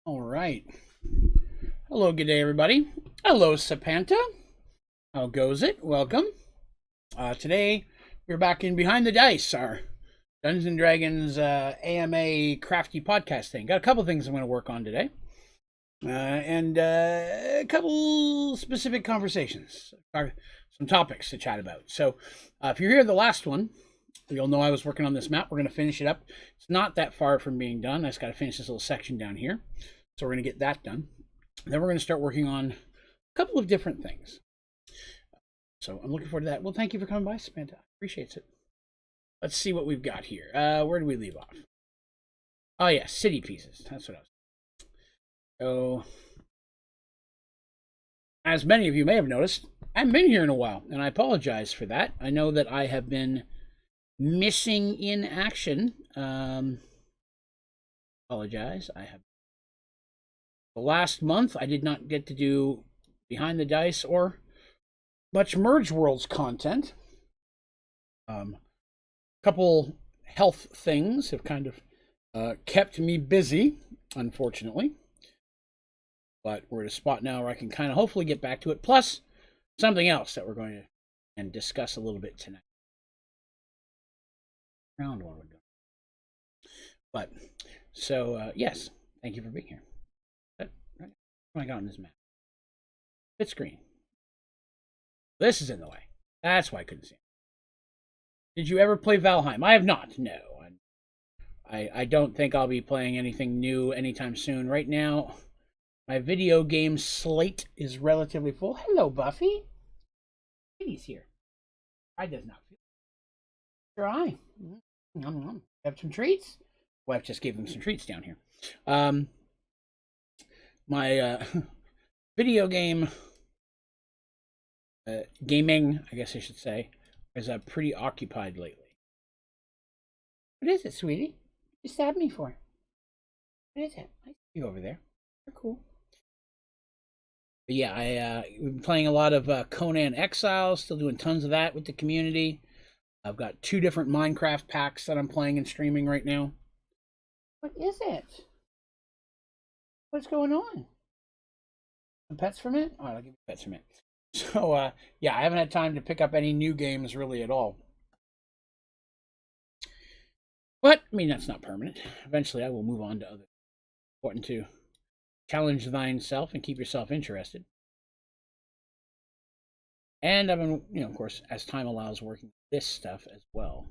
All right. Hello, good day, everybody. Hello, Sapanta. How goes it? Welcome. Today, we're back in Behind the Dice, our Dungeons and Dragons AMA crafty podcast thing. Got a couple things I'm going to work on today. And a couple specific conversations, some topics to chat about. So, if you're here the last one, you'll know I was working on this map. We're going to finish it up. It's not that far from being done. I just got to finish this little section down here. So we're going to get that done. Then we're going to start working on a couple of different things. So I'm looking forward to that. Well, thank you for coming by, Samantha. Appreciate it. Let's see what we've got here. Where do we leave off? Oh, yeah, city pieces. That's what I was. So, as many of you may have noticed, I haven't been here in a while, and I apologize for that. I know that I have been missing in action. Apologize. I have. The last month, I did not get to do Behind the Dice or much Mergedworlds content. Couple health things have kind of kept me busy, unfortunately. But we're at a spot now where I can kind of hopefully get back to it. Plus, something else that we're going to and discuss a little bit tonight. Round one would go. But, so, yes, thank you for being here. What I got on this map? Fit screen. This is in the way. That's why I couldn't see it. Did you ever play Valheim? I have not. No. I don't think I'll be playing anything new anytime soon. Right now, my video game slate is relatively full. Hello, Buffy. Kitty's here. I does not feel. Sure, I. Have some treats. Wife just gave them some treats down here. My video game gaming, I guess I should say, is pretty occupied lately. What is it, sweetie? You stabbed me for? What is it? I see you over there. You're cool. But yeah, we've been playing a lot of Conan Exiles, still doing tons of that with the community. I've got 2 different Minecraft packs that I'm playing and streaming right now. What is it? What's going on? Some pets for a minute? All right, I'll give you pets for a minute. So, yeah, I haven't had time to pick up any new games really at all. But, I mean, that's not permanent. Eventually, I will move on to other. Important to challenge thine self and keep yourself interested. And I've been, of course, as time allows, working this stuff as well,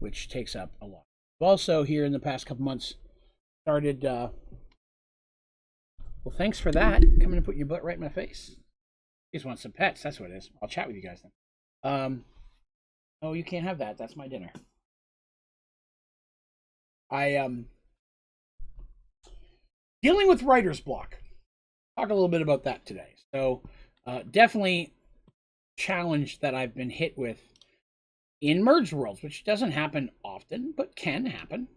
which takes up a lot. I've also, here in the past couple months, started. Well, thanks for that. Coming and putting your butt right in my face. You just want some pets. That's what it is. I'll chat with you guys then. Oh, you can't have that. That's my dinner. Dealing with writer's block. Talk a little bit about that today. So, definitely challenge that I've been hit with in Mergedworlds, which doesn't happen often, but can happen,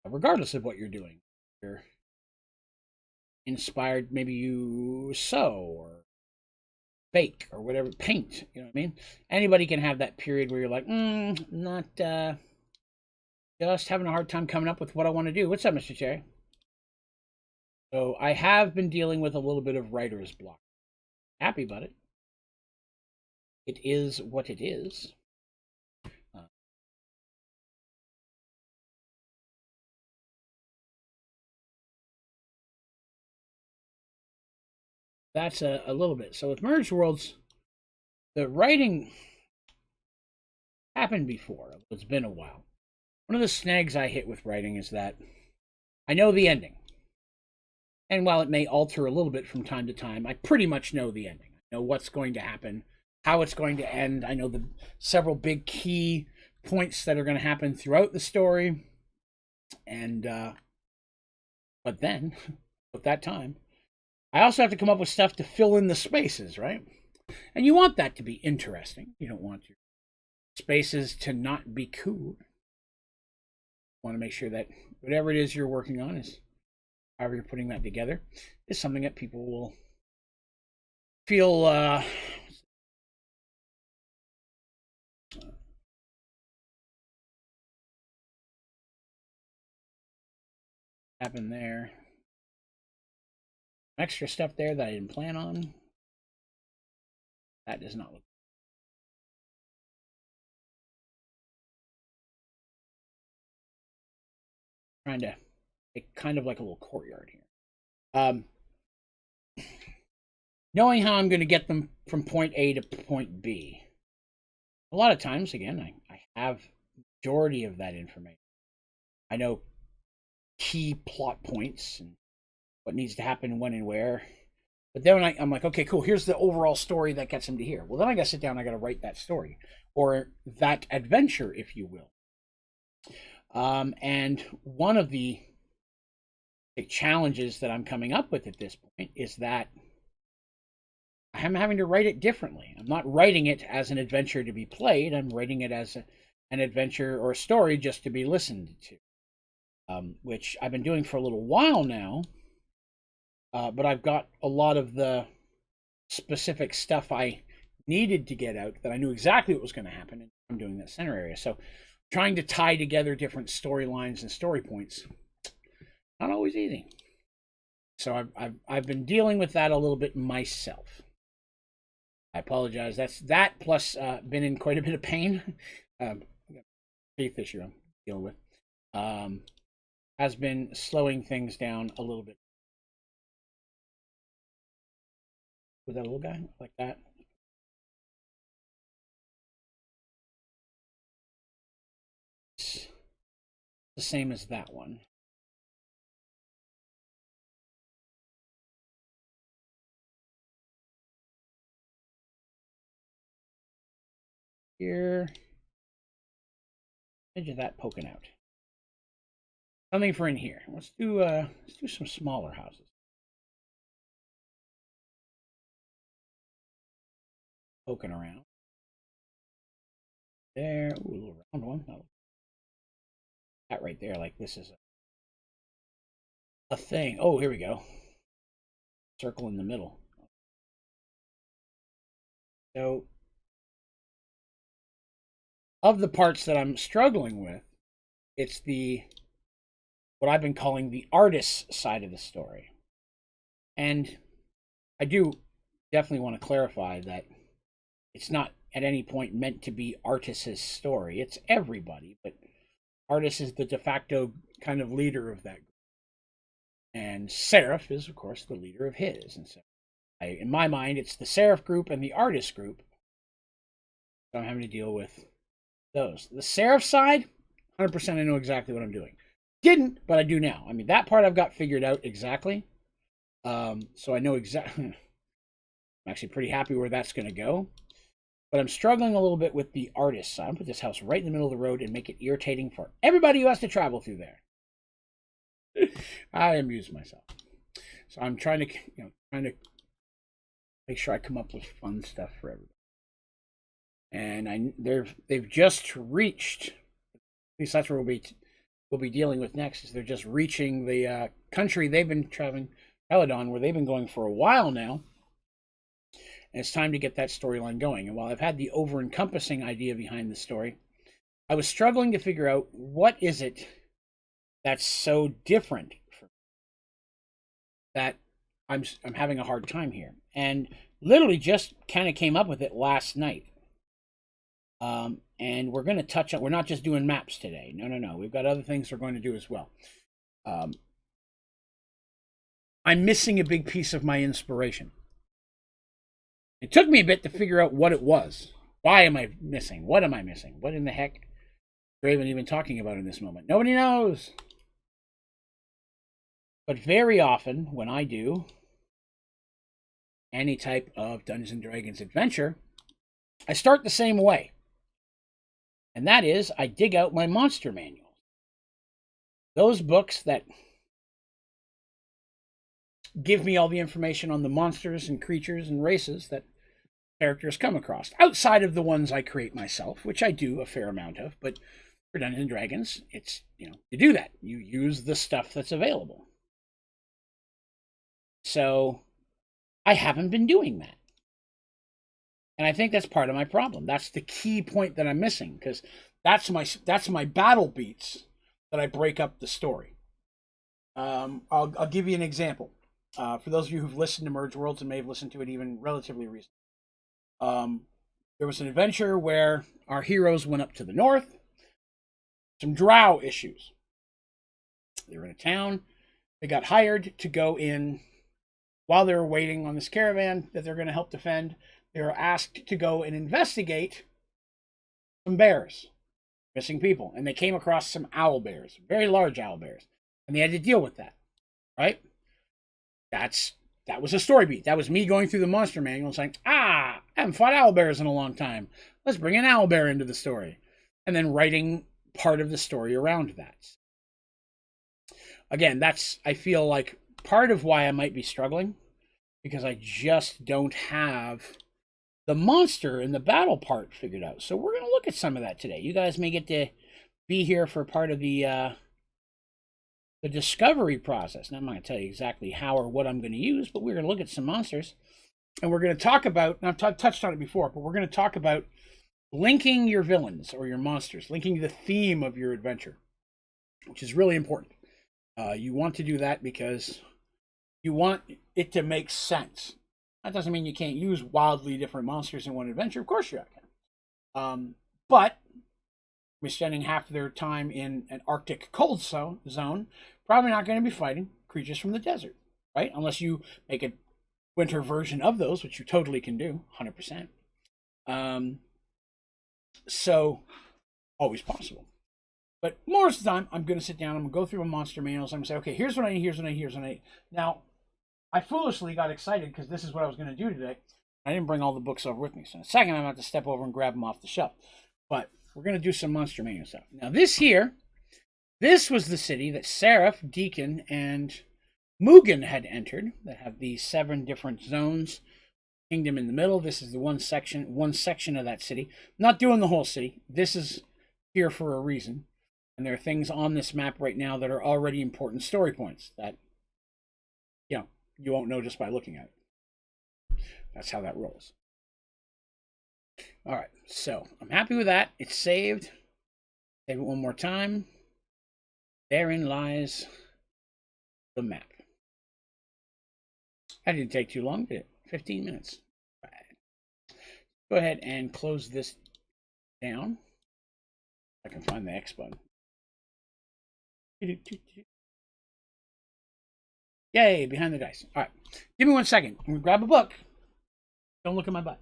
regardless of what you're doing. You're inspired, maybe you sew or bake or whatever, paint, you know what I mean? Anybody can have that period where you're like, not just having a hard time coming up with what I want to do. What's up, Mr. Cherry? So I have been dealing with a little bit of writer's block. Happy about it. It is what it is. That's a little bit. So with Mergedworlds, the writing happened before. It's been a while. One of the snags I hit with writing is that I know the ending. And while it may alter a little bit from time to time, I pretty much know the ending. I know what's going to happen, how it's going to end. I know the several big key points that are going to happen throughout the story. And, but then, at that time, I also have to come up with stuff to fill in the spaces, right? And you want that to be interesting. You don't want your spaces to not be cool. You want to make sure that whatever it is you're working on is, however you're putting that together, is something that people will feel happen there. extra stuff there that I didn't plan on. That does not look. Trying to make kind of like a little courtyard here. Knowing how I'm going to get them from point A to point B. A lot of times, again, I have the majority of that information. I know key plot points and what needs to happen when and where. But then I'm like, okay, cool. Here's the overall story that gets him to here. Well, then I got to sit down. I got to write that story or that adventure, if you will. And one of the challenges that I'm coming up with at this point is that I'm having to write it differently. I'm not writing it as an adventure to be played. I'm writing it as an adventure or a story just to be listened to, which I've been doing for a little while now. But I've got a lot of the specific stuff I needed to get out that I knew exactly what was going to happen. And I'm doing that center area. So trying to tie together different storylines and story points, not always easy. So I've been dealing with that a little bit myself. I apologize. That's that plus been in quite a bit of pain. Teeth issue I'm dealing with has been slowing things down a little bit. With that little guy like that. It's the same as that one. Here, edge of that poking out. Something for in here. Let's do some smaller houses. Poking around. There, ooh, a little round one. Oh. That right there, like this is a thing. Oh, here we go. Circle in the middle. So, of the parts that I'm struggling with, it's what I've been calling the artist's side of the story. And I do definitely want to clarify that it's not at any point meant to be Artis's story. It's everybody, but Artis is the de facto kind of leader of that group. And Seraph is, of course, the leader of his. And so, in my mind, it's the Seraph group and the Artist group. So I'm having to deal with those. The Seraph side, 100% I know exactly what I'm doing. Didn't, but I do now. I mean, that part I've got figured out exactly. So I know exactly. I'm actually pretty happy where that's going to go. But I'm struggling a little bit with the Artist side. I'm going to put this house right in the middle of the road and make it irritating for everybody who has to travel through there. I amuse myself. So I'm trying to make sure I come up with fun stuff for everybody. And they've just reached, at least that's where we'll be dealing with next, is they're just reaching the country they've been traveling, Eladon, where they've been going for a while now. And it's time to get that storyline going. And while I've had the over-encompassing idea behind the story, I was struggling to figure out what is it that's so different for me that I'm having a hard time here. And literally just kind of came up with it last night. And we're going to touch on, we're not just doing maps today. No. We've got other things we're going to do as well. I'm missing a big piece of my inspiration. It took me a bit to figure out what it was. Why am I missing? What am I missing? What in the heck is Draven even talking about in this moment? Nobody knows. But very often when I do any type of Dungeons & Dragons adventure, I start the same way. And that is, I dig out my monster manuals. Those books that give me all the information on the monsters and creatures and races that characters come across, outside of the ones I create myself, which I do a fair amount of. But for Dungeons & Dragons, it's, you do that. You use the stuff that's available. So I haven't been doing that. And I think that's part of my problem. That's the key point that I'm missing, because that's my battle beats that I break up the story. I'll give you an example. For those of you who've listened to Mergedworlds and may have listened to it even relatively recently, there was an adventure where our heroes went up to the north. Some drow issues. They were in a town. They got hired to go in while they were waiting on this caravan that they're going to help defend. They were asked to go and investigate some bears, missing people. And they came across some owl bears, very large owl bears. And they had to deal with that, right? That was a story beat. That was me going through the monster manual and saying, I haven't fought owl bears in a long time. Let's bring an owl bear into the story. And then writing part of the story around that. Again, that's, I feel like, part of why I might be struggling, because I just don't have the monster and the battle part figured out. So we're going to look at some of that today. You guys may get to be here for part of the discovery process. Now, I'm not going to tell you exactly how or what I'm going to use, but we're going to look at some monsters. And we're going to talk about, and I've touched on it before, but we're going to talk about linking your villains or your monsters, linking the theme of your adventure, which is really important. You want to do that because you want it to make sense. That doesn't mean you can't use wildly different monsters in one adventure. Of course you can. But we're spending half of their time in an Arctic cold zone. Probably not going to be fighting creatures from the desert, right? Unless you make a winter version of those, which you totally can do, 100%. So, always possible. But most of the time, I'm going to sit down, I'm going to go through my monster manuals, I'm going to say, okay, here's what I need, here's what I need, here's what I need. Now, I foolishly got excited because this is what I was going to do today. I didn't bring all the books over with me. So in a second, I'm going to have to step over and grab them off the shelf. But we're going to do some monster manual stuff. Now, this was the city that Seraph, Deacon, and Mugen had entered, that have these 7 different zones. Kingdom in the middle. This is the one section of that city. Not doing the whole city. This is here for a reason. And there are things on this map right now that are already important story points that, you won't know just by looking at it. That's how that rolls. All right, so I'm happy with that. It's saved. Save it one more time. Therein lies the map. That didn't take too long, did it? 15 minutes. Right. Go ahead and close this down. I can find the X button. Yay, behind the dice. All right. Give me 1 second. I'm going to grab a book. Don't look at my butt.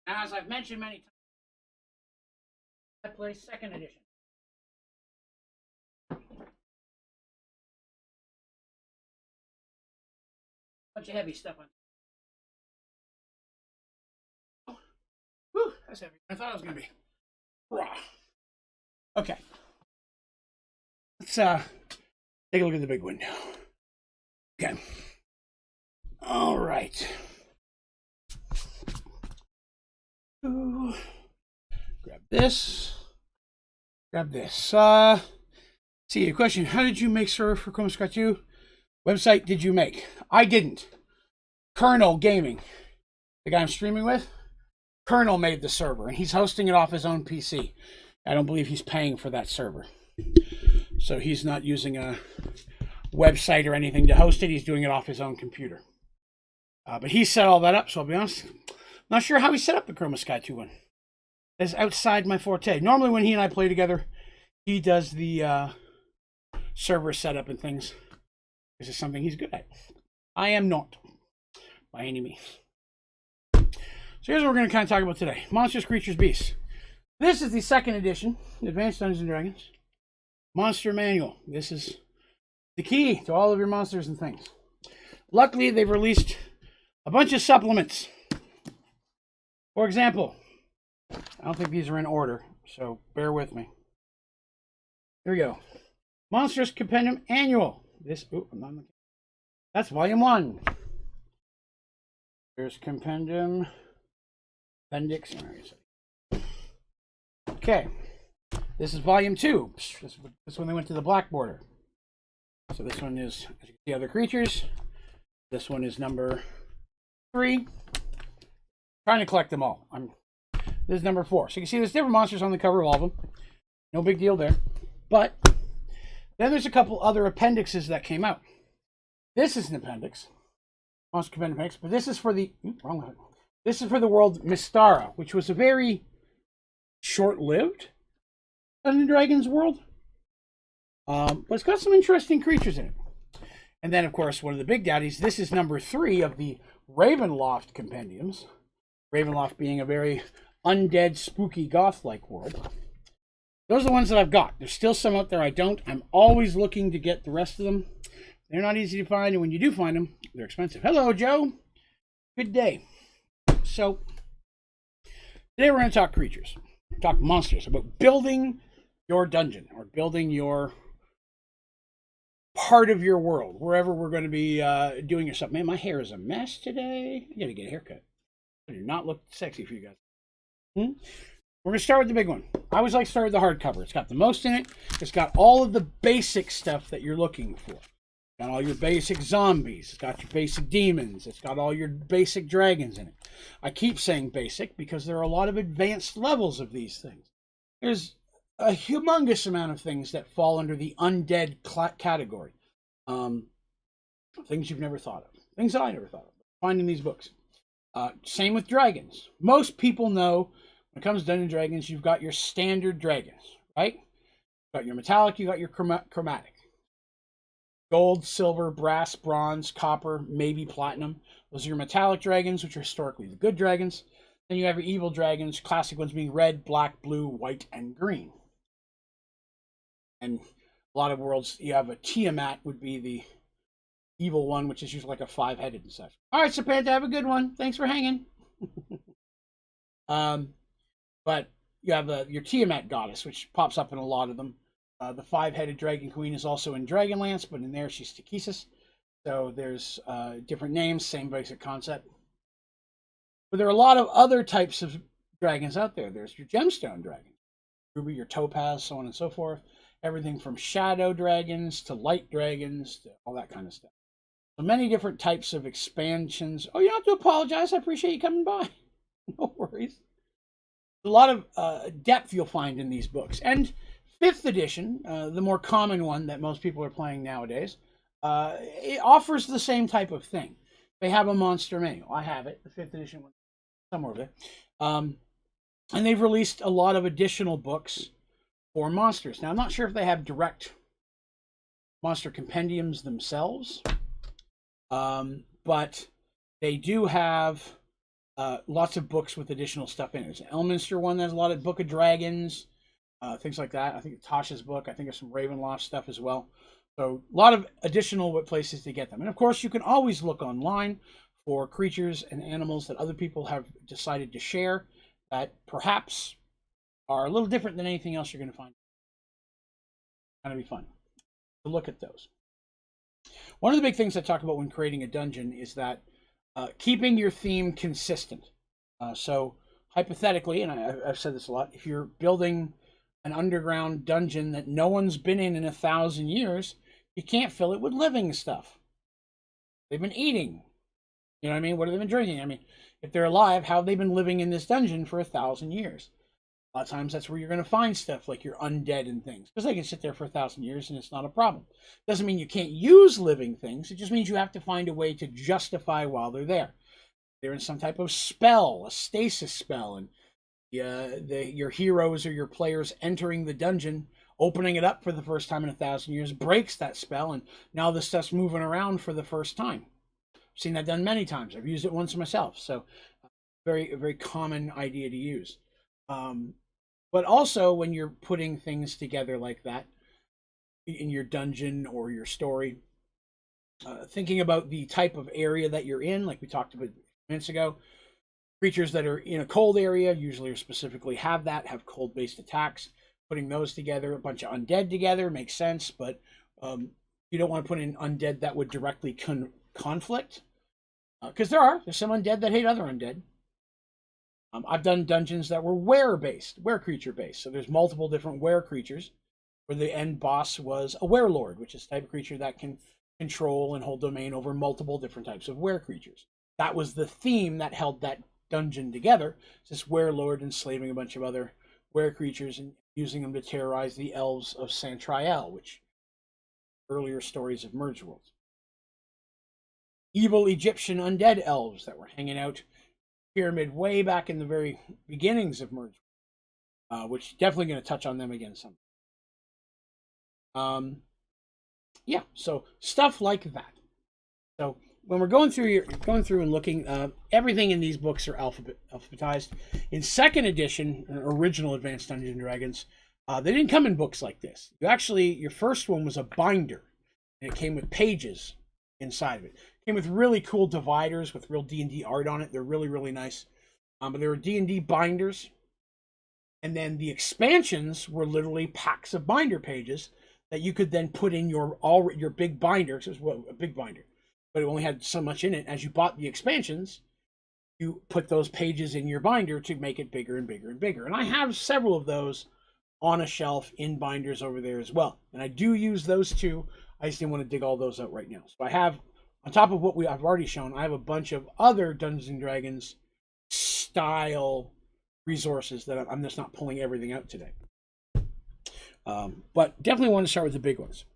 Now, as I've mentioned many times, I play 2nd edition. Bunch of heavy stuff on. Whew, that's heavy. I thought it was going to be. Raw. Okay. Let's take a look at the big window. Okay. All right. Ooh. Grab this. Grab this. See, a question. How did you make server for Chroma Sky 2? Website did you make? I didn't. Colonel Gaming, the guy I'm streaming with, Colonel made the server, and he's hosting it off his own PC. I don't believe he's paying for that server. So he's not using a website or anything to host it. He's doing it off his own computer. But he set all that up, so I'll be honest. Not sure how he set up the Chroma Sky 2 one. That's outside my forte. Normally when he and I play together, he does the server setup and things. This is something he's good at. I am not, by any means. So here's what we're going to kind of talk about today. Monsters, Creatures, Beasts. This is the 2nd edition, Advanced Dungeons & Dragons Monster Manual. This is the key to all of your monsters and things. Luckily, they've released a bunch of supplements. For example, I don't think these are in order, so bear with me. Here we go. Monsters Compendium Annual. That's volume 1. There's compendium, appendix. Okay, this is volume 2. This one they went to the black border. So this one is, as you can see, other creatures. This one is number 3. Trying to collect them all. This is number 4. So you can see there's different monsters on the cover of all of them. No big deal there. But then there's a couple other appendixes that came out. This is an appendix, Monster Compendium Appendix, but this is for the This is for the world Mystara, which was a very short-lived Dungeons & Dragons world. But it's got some interesting creatures in it. And then, of course, one of the big daddies, this is number 3 of the Ravenloft compendiums. Ravenloft being a very undead, spooky, goth-like world. Those are the ones that I've got. There's still some out there I don't. I'm always looking to get the rest of them. They're not easy to find, and when you do find them, they're expensive. Hello, Joe. Good day. So, today we're going to talk creatures. Talk monsters, about building your dungeon, or building your part of your world, wherever we're going to be doing your stuff. Man, my hair is a mess today. I got to get a haircut. I do not look sexy for you guys. We're going to start with the big one. I always like to start with the hardcover. It's got the most in it. It's got all of the basic stuff that you're looking for. It's got all your basic zombies. It's got your basic demons. It's got all your basic dragons in it. I keep saying basic because there are a lot of advanced levels of these things. There's a humongous amount of things that fall under the undead category. Things you've never thought of. Things that I never thought of. Finding these books. Same with dragons. Most people know when it comes to Dungeons & Dragons, you've got your standard dragons, right? You've got your metallic, you've got your chromatic. Gold, silver, brass, bronze, copper, maybe platinum. Those are your metallic dragons, which are historically the good dragons. Then you have your evil dragons, classic ones being red, black, blue, white, and green. And a lot of worlds, you have a Tiamat would be the evil one, which is usually like a 5-headed and such. All right, Sapanta, have a good one. Thanks for hanging. But you have your Tiamat goddess, which pops up in a lot of them. The 5-headed dragon queen is also in Dragonlance, but in there she's Takesis. So there's different names, same basic concept. But there are a lot of other types of dragons out there. There's your gemstone dragon, ruby, your topaz, so on and so forth. Everything from shadow dragons to light dragons to all that kind of stuff. So many different types of expansions. Oh, you don't have to apologize. I appreciate you coming by. No worries. A lot of depth you'll find in these books. And 5th edition, the more common one that most people are playing nowadays, it offers the same type of thing. They have a monster manual. I have it, the 5th edition one, somewhere over there. And they've released a lot of additional books for monsters. Now, I'm not sure if they have direct monster compendiums themselves, but they do have lots of books with additional stuff in it. There's an Elminster one that has a lot of Book of Dragons, things like that. I think Tasha's book. I think there's some Ravenloft stuff as well. So a lot of additional places to get them. And of course, you can always look online for creatures and animals that other people have decided to share that perhaps are a little different than anything else you're going to find. It's going to be fun to look at those. One of the big things I talk about when creating a dungeon is that keeping your theme consistent. So hypothetically, and I've said this a lot, if you're building an underground dungeon that no one's been in 1,000 years, you can't fill it with living stuff. They've been eating. You know what I mean? What have they been drinking? I mean, if they're alive, how have they been living in this dungeon for 1,000 years? A lot of times that's where you're going to find stuff like your undead and things, because they can sit there for 1,000 years and it's not a problem. Doesn't mean you can't use living things. It just means you have to find a way to justify while they're there. They're in some type of spell, a stasis spell, and your heroes or your players entering the dungeon, opening it up for the first time in 1,000 years, breaks that spell, and now the stuff's moving around for the first time. I've seen that done many times. I've used it once myself, so a very common idea to use. But also when you're putting things together like that in your dungeon or your story, thinking about the type of area that you're in, like we talked about minutes ago. Creatures that are in a cold area usually or specifically have cold-based attacks. Putting those together, a bunch of undead together makes sense, but you don't want to put in undead that would directly conflict. Because there's some undead that hate other undead. I've done dungeons that were were creature based. So there's multiple different were creatures, where the end boss was a werelord, which is a type of creature that can control and hold domain over multiple different types of were creatures. That was the theme that held that dungeon together. It's this werelord enslaving a bunch of other were creatures and using them to terrorize the elves of Santriel, which earlier stories of Mergedworlds. Evil Egyptian undead elves that were hanging out pyramid way back in the very beginnings of Merge, which definitely going to touch on them again some. Yeah, so stuff like that. So when we're going through and looking, everything in these books are alphabetized. In second edition, original Advanced Dungeons and Dragons, they didn't come in books like this. Your first one was a binder, and it came with pages inside of it. Came with really cool dividers with real D&D art on it. They're really, really nice. But they were D&D binders. And then the expansions were literally packs of binder pages that you could then put in your big binder. It was a big binder, but it only had so much in it. As you bought the expansions, you put those pages in your binder to make it bigger and bigger and bigger. And I have several of those on a shelf in binders over there as well. And I do use those too. I just didn't want to dig all those out right now. So I have, on top of what I've already shown, I have a bunch of other Dungeons and Dragons style resources that I'm just not pulling everything out today. But definitely want to start with the big ones.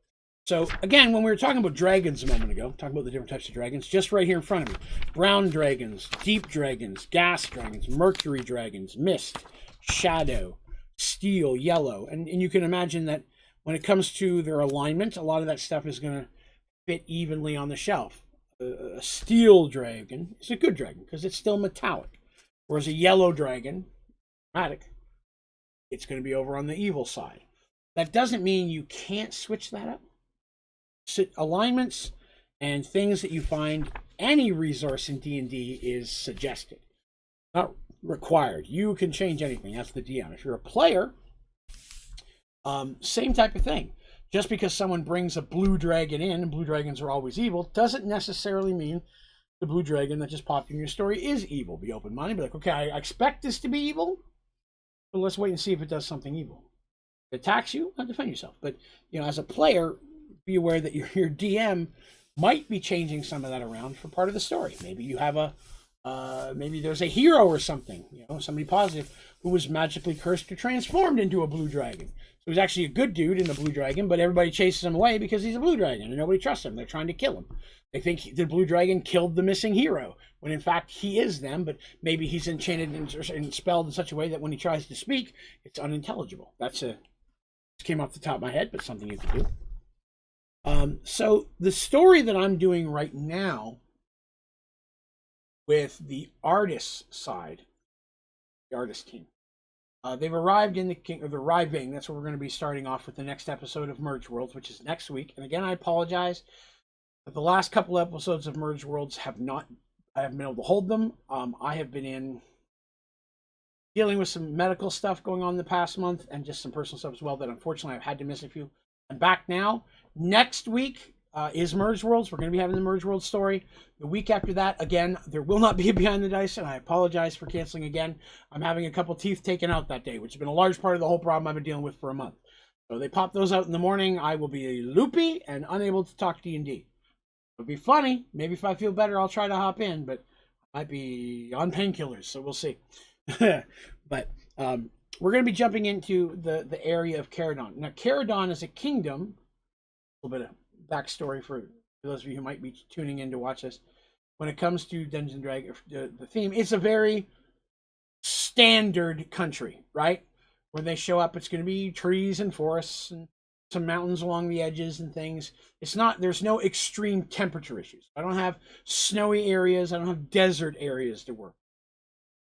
So again, when we were talking about dragons a moment ago, talking about the different types of dragons, just right here in front of me, brown dragons, deep dragons, gas dragons, mercury dragons, mist, shadow, steel, yellow. And you can imagine that when it comes to their alignment, a lot of that stuff is going to fit evenly on the shelf. A steel dragon is a good dragon because it's still metallic. Whereas a yellow dragon, dramatic, it's going to be over on the evil side. That doesn't mean you can't switch that up. Alignments and things that you find, any resource in D&D is suggested, not required. You can change anything. That's the DM. If you're a player, same type of thing. Just because someone brings a blue dragon in, and blue dragons are always evil, doesn't necessarily mean the blue dragon that just popped in your story is evil. Be open-minded. Be like, okay, I expect this to be evil, but let's wait and see if it does something evil. If it attacks you, defend yourself. But as a player, be aware that your DM might be changing some of that around for part of the story. Maybe you have maybe there's a hero or something, somebody positive who was magically cursed or transformed into a blue dragon. So he's actually a good dude in a blue dragon, but everybody chases him away because he's a blue dragon and nobody trusts him. They're trying to kill him. They think the blue dragon killed the missing hero, when in fact he is them, but maybe he's enchanted and spelled in such a way that when he tries to speak, it's unintelligible. It came off the top of my head, but something you could do. So the story that I'm doing right now with the artist side, the artist team, they've arrived in they're arriving. That's where we're going to be starting off with the next episode of Mergedworlds, which is next week. And again, I apologize that the last couple episodes of Mergedworlds I haven't been able to hold them. I have been dealing with some medical stuff going on the past month and just some personal stuff as well that unfortunately I've had to miss a few. I'm back now. Next week is Mergedworlds. We're going to be having the Mergedworlds story. The week after that, again, there will not be a Behind the Dice, and I apologize for canceling again. I'm having a couple teeth taken out that day, which has been a large part of the whole problem I've been dealing with for a month. So they pop those out in the morning. I will be loopy and unable to talk D&D. It'll be funny. Maybe if I feel better, I'll try to hop in, but I might be on painkillers, so we'll see. But we're going to be jumping into the area of Caradon. Now, Caradon is a kingdom. A little bit of backstory for those of you who might be tuning in to watch this. When it comes to Dungeons & Dragons, the theme, it's a very standard country, right? When they show up, it's going to be trees and forests and some mountains along the edges and things. There's no extreme temperature issues. I don't have snowy areas. I don't have desert areas to work,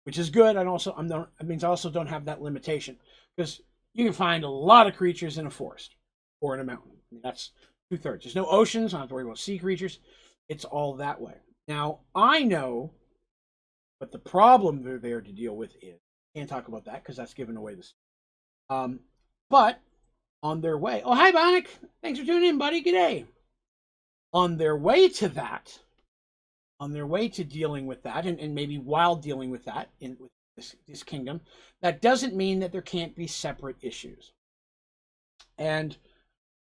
which is good. It means I also don't have that limitation, because you can find a lot of creatures in a forest or in a mountain. I mean, that's 2/3. There's no oceans. I don't have to worry about sea creatures. It's all that way. Now, I know what the problem they're there to deal with is. Can't talk about that because that's giving away this. But on their way. Oh, hi, Bionic. Thanks for tuning in, buddy. G'day. On their way to that, on their way to dealing with that, and maybe while dealing with that with this kingdom, that doesn't mean that there can't be separate issues. And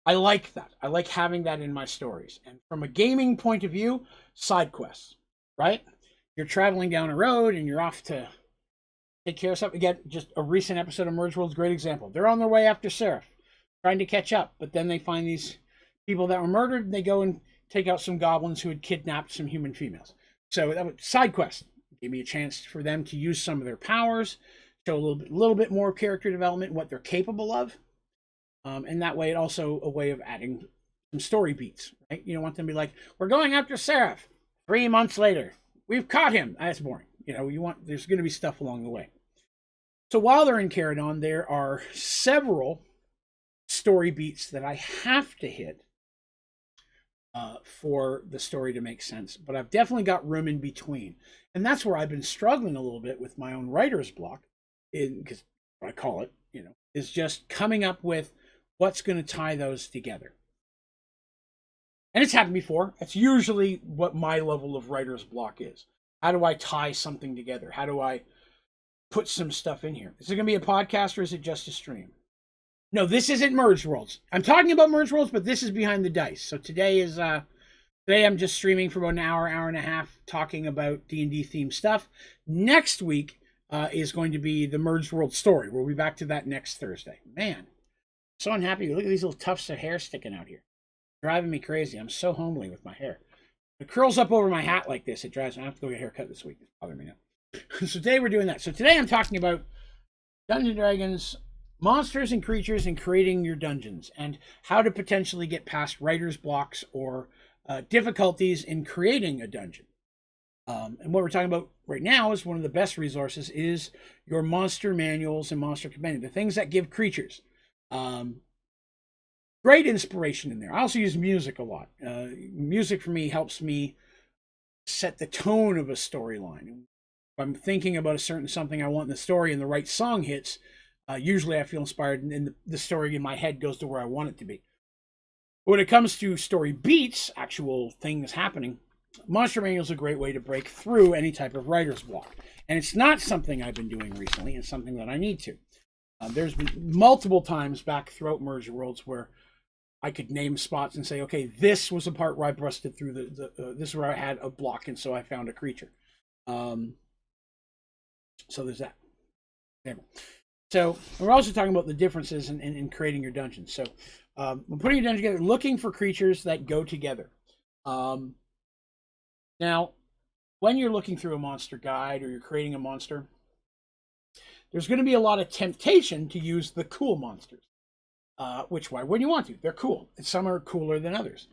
I like that. I like having that in my stories. And from a gaming point of view, side quests, right? You're traveling down a road and you're off to take care of something. Again, just a recent episode of Mergedworlds, great example. They're on their way after Seraph, trying to catch up, but then they find these people that were murdered, and they go and take out some goblins who had kidnapped some human females. So that was side quest. Gave me a chance for them to use some of their powers, show a little bit more character development, what they're capable of. And that way, it also a way of adding some story beats, right? You don't want them to be like, we're going after Seraph. 3 months later, we've caught him. That's boring. There's going to be stuff along the way. So while they're in Caradon, there are several story beats that I have to hit for the story to make sense. But I've definitely got room in between. And that's where I've been struggling a little bit with my own writer's block, because I call it, is just coming up with what's going to tie those together. And it's happened before. That's usually what my level of writer's block is. How do I tie something together? How do I put some stuff in here? Is it going to be a podcast, or is it just a stream? No, this isn't Mergedworlds. I'm talking about Mergedworlds, but this is Behind the Dice. So today I'm just streaming for about an hour and a half, talking about D&D themed stuff. Next week is going to be the Mergedworlds story. We'll be back to that next Thursday. Man, so unhappy. Look at these little tufts of hair sticking out here. Driving me crazy. I'm so homely with my hair. It curls up over my hat like this. It drives me. I have to go get a haircut this week. It's bothering me now. So today we're doing that. So today I'm talking about Dungeons & Dragons, monsters and creatures, and creating your dungeons, and how to potentially get past writer's blocks or difficulties in creating a dungeon. And what we're talking about right now is one of the best resources is your monster manuals and monster companion, the things that give creatures. Great inspiration in there. I also use music a lot. Music for me helps me set the tone of a storyline. If I'm thinking about a certain something I want in the story and the right song hits, usually I feel inspired and the story in my head goes to where I want it to be. When it comes to story beats, actual things happening, Monster Manual is a great way to break through any type of writer's block. And it's not something I've been doing recently. It's something that I need to. There's been multiple times back throughout Mergedworlds where I could name spots and say, okay, this was a part where I busted through this is where I had a block, and so I found a creature. So there's that. So we're also talking about the differences in creating your dungeons. So we're putting your dungeon together, looking for creatures that go together. Now, when you're looking through a monster guide or you're creating a monster, there's going to be a lot of temptation to use the cool monsters. Which, why wouldn't you want to? They're cool. And some are cooler than others.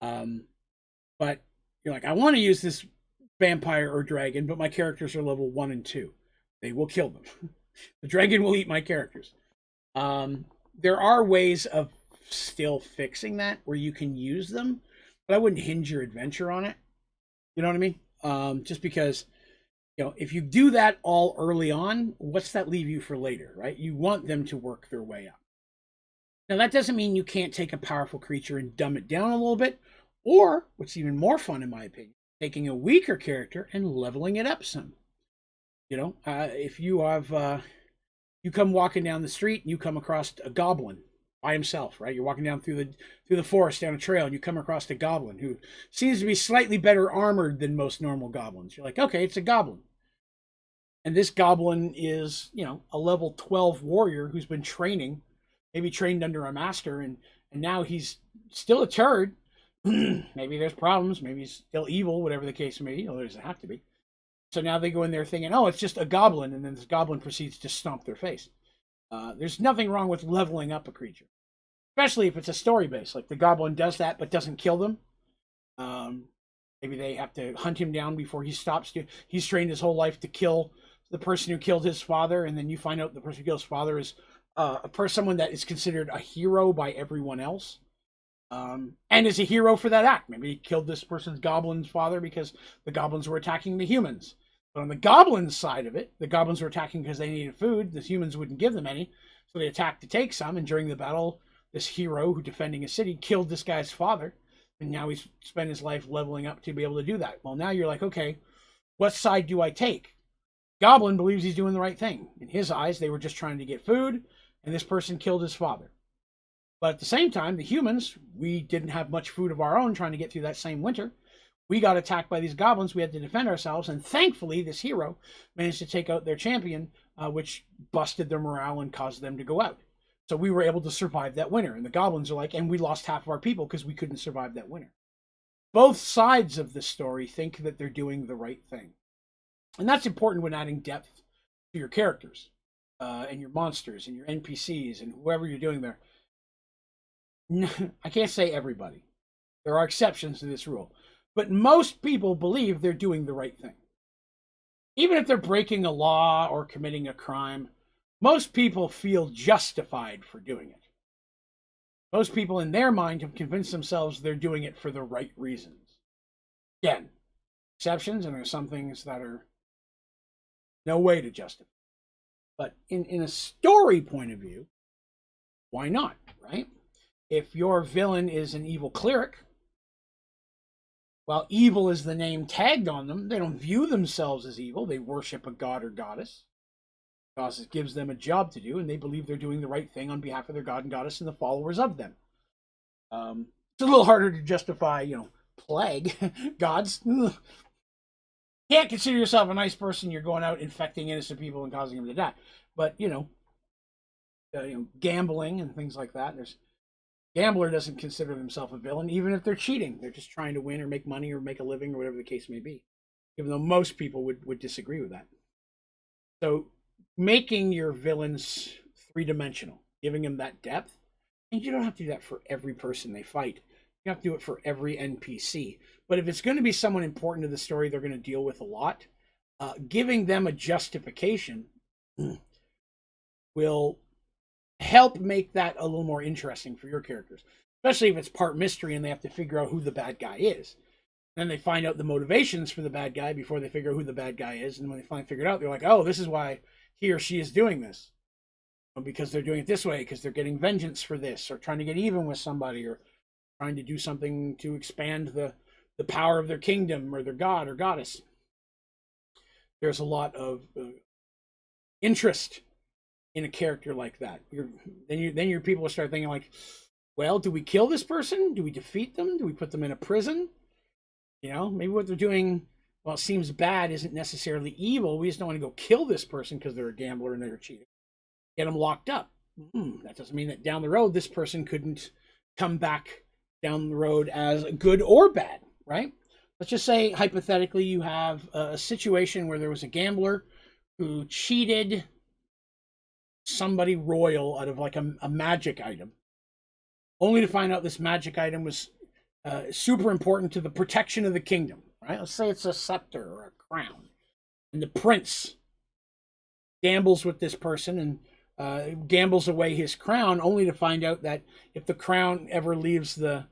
But you're like, I want to use this vampire or dragon, but my characters are level 1 and 2. They will kill them. The dragon will eat my characters. There are ways of still fixing that where you can use them, but I wouldn't hinge your adventure on it. You know what I mean? Just because, if you do that all early on, what's that leave you for later, right? You want them to work their way up. Now, that doesn't mean you can't take a powerful creature and dumb it down a little bit, or, what's even more fun in my opinion, taking a weaker character and leveling it up some. If you have, you come walking down the street and you come across a goblin by himself, right? You're walking down through the forest down a trail and you come across a goblin who seems to be slightly better armored than most normal goblins. You're like, okay, it's a goblin. And this goblin is, a level 12 warrior who's been training, maybe trained under a master, and now he's still a turd. Maybe there's problems. Maybe he's still evil, whatever the case may be. There doesn't have to be. So now they go in there thinking, oh, it's just a goblin, and then this goblin proceeds to stomp their face. There's nothing wrong with leveling up a creature, especially if it's a story base. Like the goblin does that but doesn't kill them. Maybe they have to hunt him down before he stops. He's trained his whole life to kill the person who killed his father, and then you find out the person who killed his father is someone that is considered a hero by everyone else. And is a hero for that act. Maybe he killed this person's goblin's father because the goblins were attacking the humans. But on the goblins side of it, the goblins were attacking because they needed food. The humans wouldn't give them any. So they attacked to take some. And during the battle, this hero who defending a city killed this guy's father. And now he's spent his life leveling up to be able to do that. Well, now you're like, okay, what side do I take? Goblin believes he's doing the right thing. In his eyes, they were just trying to get food, and this person killed his father. But at the same time, the humans, we didn't have much food of our own trying to get through that same winter. We got attacked by these goblins. We had to defend ourselves. And thankfully, this hero managed to take out their champion, which busted their morale and caused them to go out. So we were able to survive that winter. And the goblins are like, and we lost half of our people because we couldn't survive that winter. Both sides of the story think that they're doing the right thing. And that's important when adding depth to your characters and your monsters and your NPCs and whoever you're doing there. I can't say everybody. There are exceptions to this rule. But most people believe they're doing the right thing. Even if they're breaking a law or committing a crime, most people feel justified for doing it. Most people in their mind have convinced themselves they're doing it for the right reasons. Again, exceptions, and there's some things that are no way to justify. But in a story point of view, why not, right? If your villain is an evil cleric, while evil is the name tagged on them, they don't view themselves as evil. They worship a god or goddess. Goddess gives them a job to do, and they believe they're doing the right thing on behalf of their god and goddess and the followers of them. It's a little harder to justify, plague gods. Can't consider yourself a nice person. You're going out infecting innocent people and causing them to die. But gambling and things like that. Gambler doesn't consider themselves a villain, even if they're cheating. They're just trying to win or make money or make a living or whatever the case may be. Even though most people would disagree with that. So making your villains three-dimensional, giving them that depth, and you don't have to do that for every person they fight. You have to do it for every NPC. But if it's going to be someone important to the story they're going to deal with a lot, giving them a justification will help make that a little more interesting for your characters. Especially if it's part mystery and they have to figure out who the bad guy is. Then they find out the motivations for the bad guy before they figure out who the bad guy is. And when they finally figure it out, they're like, oh, this is why he or she is doing this. Because they're doing it this way, because they're getting vengeance for this, or trying to get even with somebody, or trying to do something to expand the power of their kingdom, or their god or goddess. There's a lot of interest in a character like that. Then your people will start thinking like, well, do we kill this person? Do we defeat them? Do we put them in a prison? Maybe what they're doing, while it seems bad, isn't necessarily evil. We just don't want to go kill this person because they're a gambler and they're cheating. Get them locked up. That doesn't mean that down the road this person couldn't come back down the road as good or bad, right? Let's just say hypothetically you have a situation where there was a gambler who cheated somebody royal out of like a magic item, only to find out this magic item was super important to the protection of the kingdom, right? Let's say it's a scepter or a crown, and the prince gambles with this person and gambles away his crown, only to find out that if the crown ever leaves the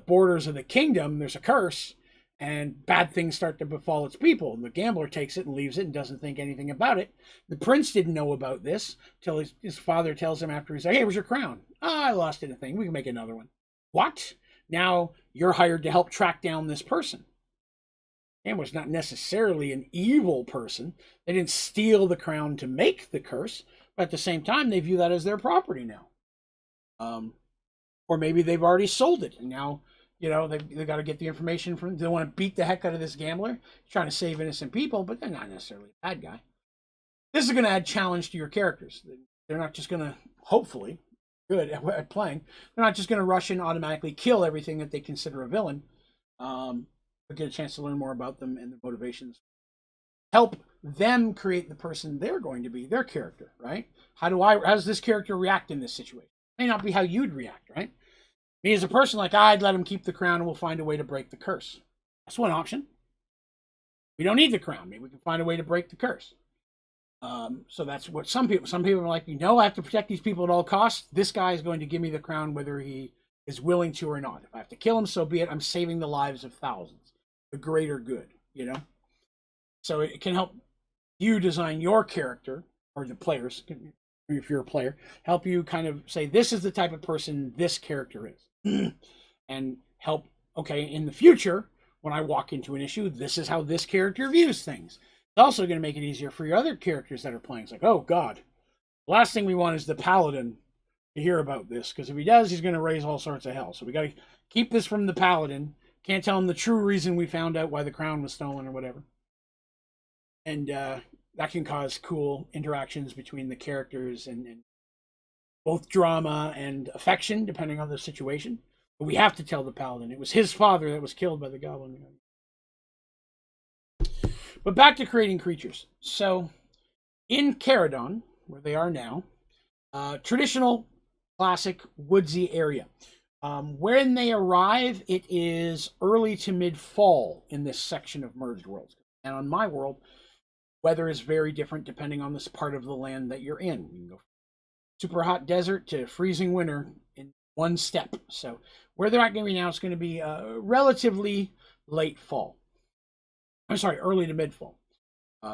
borders of the kingdom, there's a curse, and bad things start to befall its people. And the gambler takes it and leaves it and doesn't think anything about it. The prince didn't know about this till his father tells him after he's like, hey, where's your crown? Oh, I lost it in a thing. We can make another one. What? Now you're hired to help track down this person. Gambler's not necessarily an evil person. They didn't steal the crown to make the curse, but at the same time, they view that as their property now. Or maybe they've already sold it, and now, they've got to get the information from. They want to beat the heck out of this gambler, trying to save innocent people, but they're not necessarily a bad guy. This is going to add challenge to your characters. They're not just going to, hopefully, good at playing. They're not just going to rush and automatically kill everything that they consider a villain. But get a chance to learn more about them and their motivations. Help them create the person they're going to be, their character, right? How does this character react in this situation? It may not be how you'd react, right? Me as a person, I'd let him keep the crown and we'll find a way to break the curse. That's one option. We don't need the crown. Maybe we can find a way to break the curse. So that's what some people are like, I have to protect these people at all costs. This guy is going to give me the crown whether he is willing to or not. If I have to kill him, so be it. I'm saving the lives of thousands. The greater good, So it can help you design your character, or the players, if you're a player, help you kind of say, this is the type of person this character is. And help, okay, in the future, when I walk into an issue, this is how this character views things. It's also going to make it easier for your other characters that are playing. It's like, oh, God, the last thing we want is the paladin to hear about this, because if he does, he's going to raise all sorts of hell. So we got to keep this from the paladin. Can't tell him the true reason we found out why the crown was stolen or whatever. And that can cause cool interactions between the characters and both drama and affection, depending on the situation. But we have to tell the paladin it was his father that was killed by the goblin. But back to creating creatures. So in Caradon, where they are now, traditional, classic, woodsy area. When they arrive, it is early to mid-fall in this section of Mergedworlds. And on my world, weather is very different depending on this part of the land that you're in. You can go from super hot desert to freezing winter in one step. So where they're at going to be now, it's going to be relatively late fall. I'm sorry, early to mid-fall.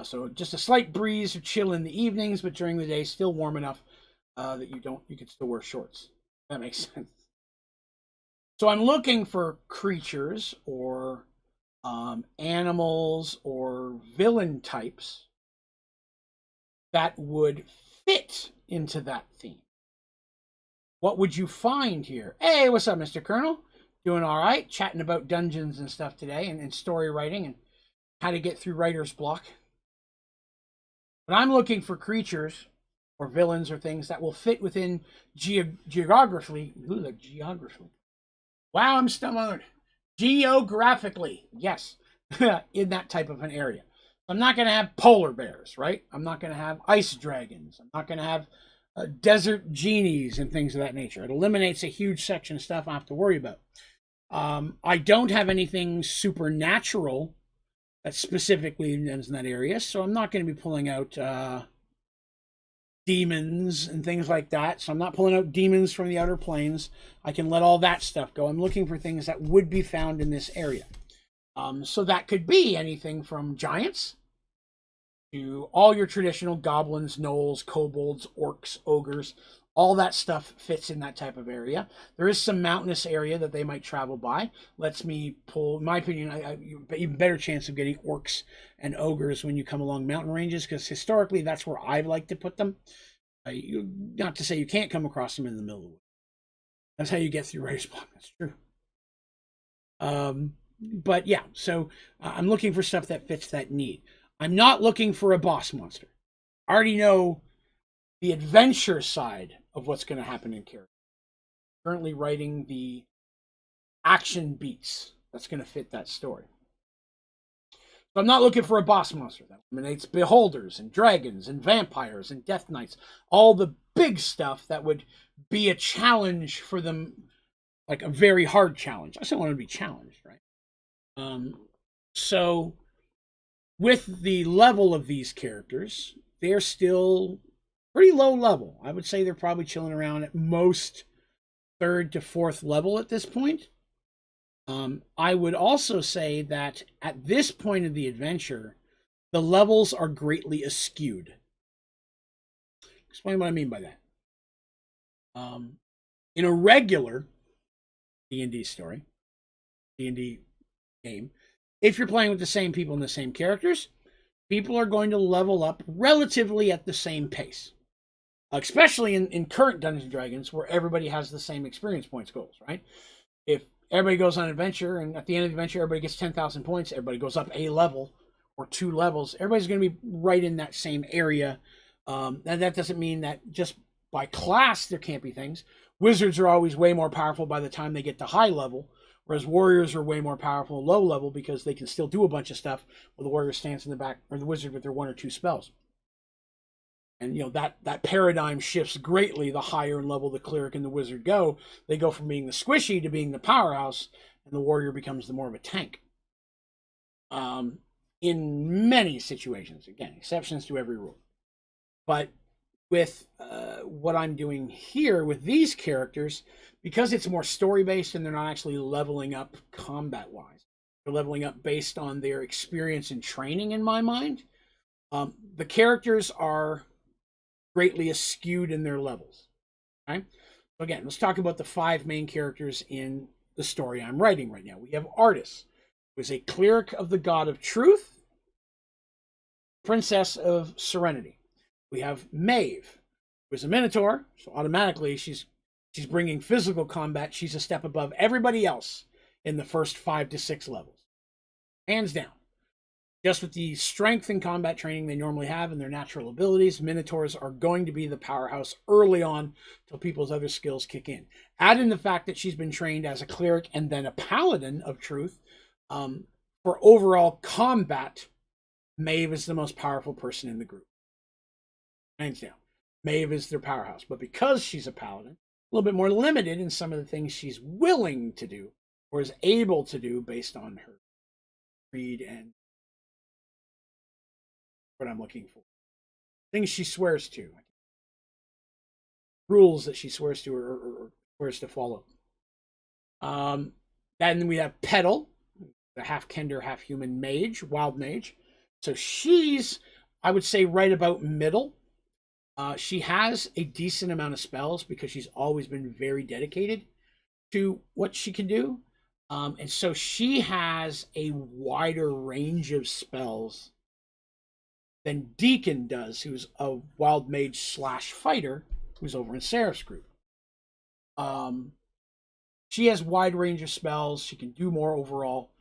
So just a slight breeze or chill in the evenings, but during the day, still warm enough that you can still wear shorts. That makes sense. So I'm looking for creatures or animals or villain types that would fit into that theme. What would you find here? Hey, what's up, Mr. Colonel? Doing all right? Chatting about dungeons and stuff today, and story writing and how to get through writer's block. But I'm looking for creatures or villains or things that will fit within geographically. Ooh, geographically. Wow, I'm stumbling. Geographically, yes, in that type of an area. I'm not going to have polar bears, right? I'm not going to have ice dragons. I'm not going to have desert genies and things of that nature. It eliminates a huge section of stuff I have to worry about. I don't have anything supernatural that specifically ends in that area, so I'm not going to be pulling out demons and things like that. So I'm not pulling out demons from the outer planes. I can let all that stuff go. I'm looking for things that would be found in this area. So that could be anything from giants to all your traditional goblins, gnolls, kobolds, orcs, ogres. All that stuff fits in that type of area. There is some mountainous area that they might travel by. Lets me pull, in my opinion, even better chance of getting orcs and ogres when you come along mountain ranges, because historically that's where I like to put them. Not to say you can't come across them in the middle of the woods. That's how you get through writer's block. That's true. But yeah, so I'm looking for stuff that fits that need. I'm not looking for a boss monster. I already know the adventure side of what's going to happen in character. Currently writing the action beats that's going to fit that story. So I'm not looking for a boss monster that eliminates beholders and dragons and vampires and death knights, all the big stuff that would be a challenge for them, like a very hard challenge. I still want to be challenged, right? So with the level of these characters, they're still pretty low level. I would say they're probably chilling around at most 3rd to 4th level at this point. I would also say that at this point of the adventure, the levels are greatly askewed. Explain what I mean by that. In a regular D&D story, D&D game, if you're playing with the same people and the same characters, people are going to level up relatively at the same pace. Especially in current Dungeons & Dragons, where everybody has the same experience points goals, right? If everybody goes on an adventure, and at the end of the adventure, everybody gets 10,000 points, everybody goes up a level or 2 levels, everybody's going to be right in that same area. And that doesn't mean that just by class there can't be things. Wizards are always way more powerful by the time they get to high level, whereas warriors are way more powerful low level because they can still do a bunch of stuff while the warrior stands in the back, or the wizard with their 1 or 2 spells. And that paradigm shifts greatly the higher in level the cleric and the wizard go. They go from being the squishy to being the powerhouse, and the warrior becomes the more of a tank. In many situations, again, exceptions to every rule. But with what I'm doing here with these characters, because it's more story-based and they're not actually leveling up combat-wise, they're leveling up based on their experience and training in my mind, the characters are greatly askewed in their levels. Okay? So again, let's talk about the 5 main characters in the story I'm writing right now. We have Artis, who is a cleric of the god of truth, princess of serenity. We have Maeve, who is a minotaur, so automatically she's bringing physical combat. She's a step above everybody else in the first 5 to 6 levels, hands down. Just with the strength and combat training they normally have and their natural abilities, Minotaurs are going to be the powerhouse early on till people's other skills kick in. Add in the fact that she's been trained as a cleric and then a paladin of truth. For overall combat, Maeve is the most powerful person in the group. Hands down. Maeve is their powerhouse. But because she's a paladin, a little bit more limited in some of the things she's willing to do or is able to do based on her creed and what I'm looking for. Things she swears to. Rules that she swears to or swears to follow. Then we have Petal, the half-kender, half-human mage, wild mage. So she's, I would say, right about middle. She has a decent amount of spells because she's always been very dedicated to what she can do. And so she has a wider range of spells than Deacon does, who's a wild mage / fighter, who's over in Seraph's group. She has wide range of spells. She can do more overall.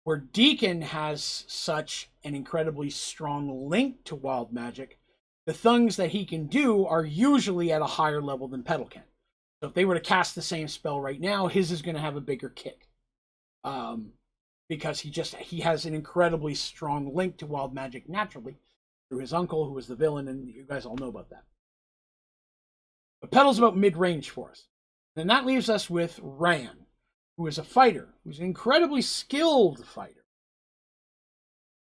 Where Deacon has such an incredibly strong link to wild magic, the things that he can do are usually at a higher level than Petal can. So if they were to cast the same spell right now, his is going to have a bigger kick. Because he has an incredibly strong link to wild magic naturally through his uncle, who was the villain, and you guys all know about that. But Petal's about mid-range for us. And that leaves us with Ran, who is a fighter, who's an incredibly skilled fighter.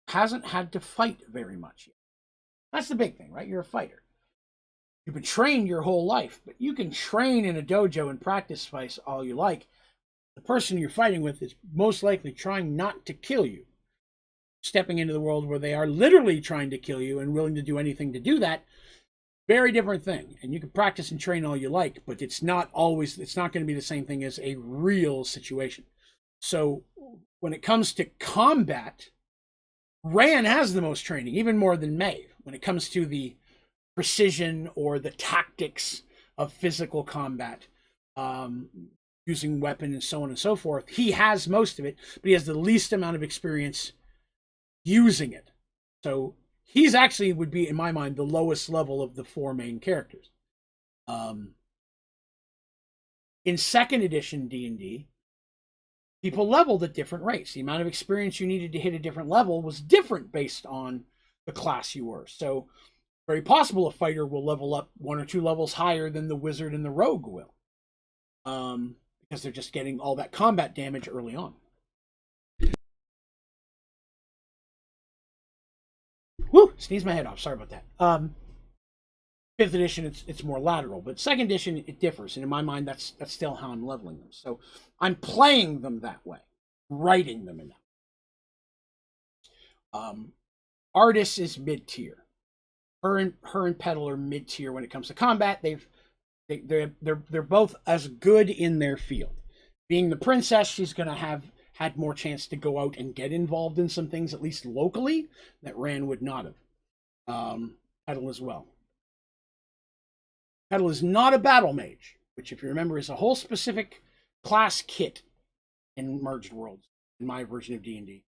Hasn't had to fight very much yet. That's the big thing, right? You're a fighter. You've been trained your whole life, but you can train in a dojo and practice fights all you like. The person you're fighting with is most likely trying not to kill you. Stepping into the world where they are literally trying to kill you and willing to do anything to do that, very different thing. And you can practice and train all you like, but it's not going to be the same thing as a real situation. So when it comes to combat, Ran has the most training, even more than Maeve. When it comes to the precision or the tactics of physical combat, using weapon and so on and so forth, he has most of it, but he has the least amount of experience using it. So he's actually would be, in my mind, the lowest level of the 4 main characters. In 2nd edition D&D, people leveled at different rates. The amount of experience you needed to hit a different level was different based on the class you were. So very possible a fighter will level up 1 or 2 levels higher than the wizard and the rogue will. Because they're just getting all that combat damage early on. Woo! Sneeze my head off. Sorry about that. 5th edition, it's more lateral, but 2nd edition, it differs. And in my mind, that's still how I'm leveling them. So I'm playing them that way, writing them in that way. Artis is mid-tier. Her and Petal are mid-tier when it comes to combat. They're both as good in their field. Being the princess, she's going to have had more chance to go out and get involved in some things, at least locally, that Ran would not have. Petal as well. Petal is not a battle mage, which, if you remember, is a whole specific class kit in Mergedworlds, in my version of D&D,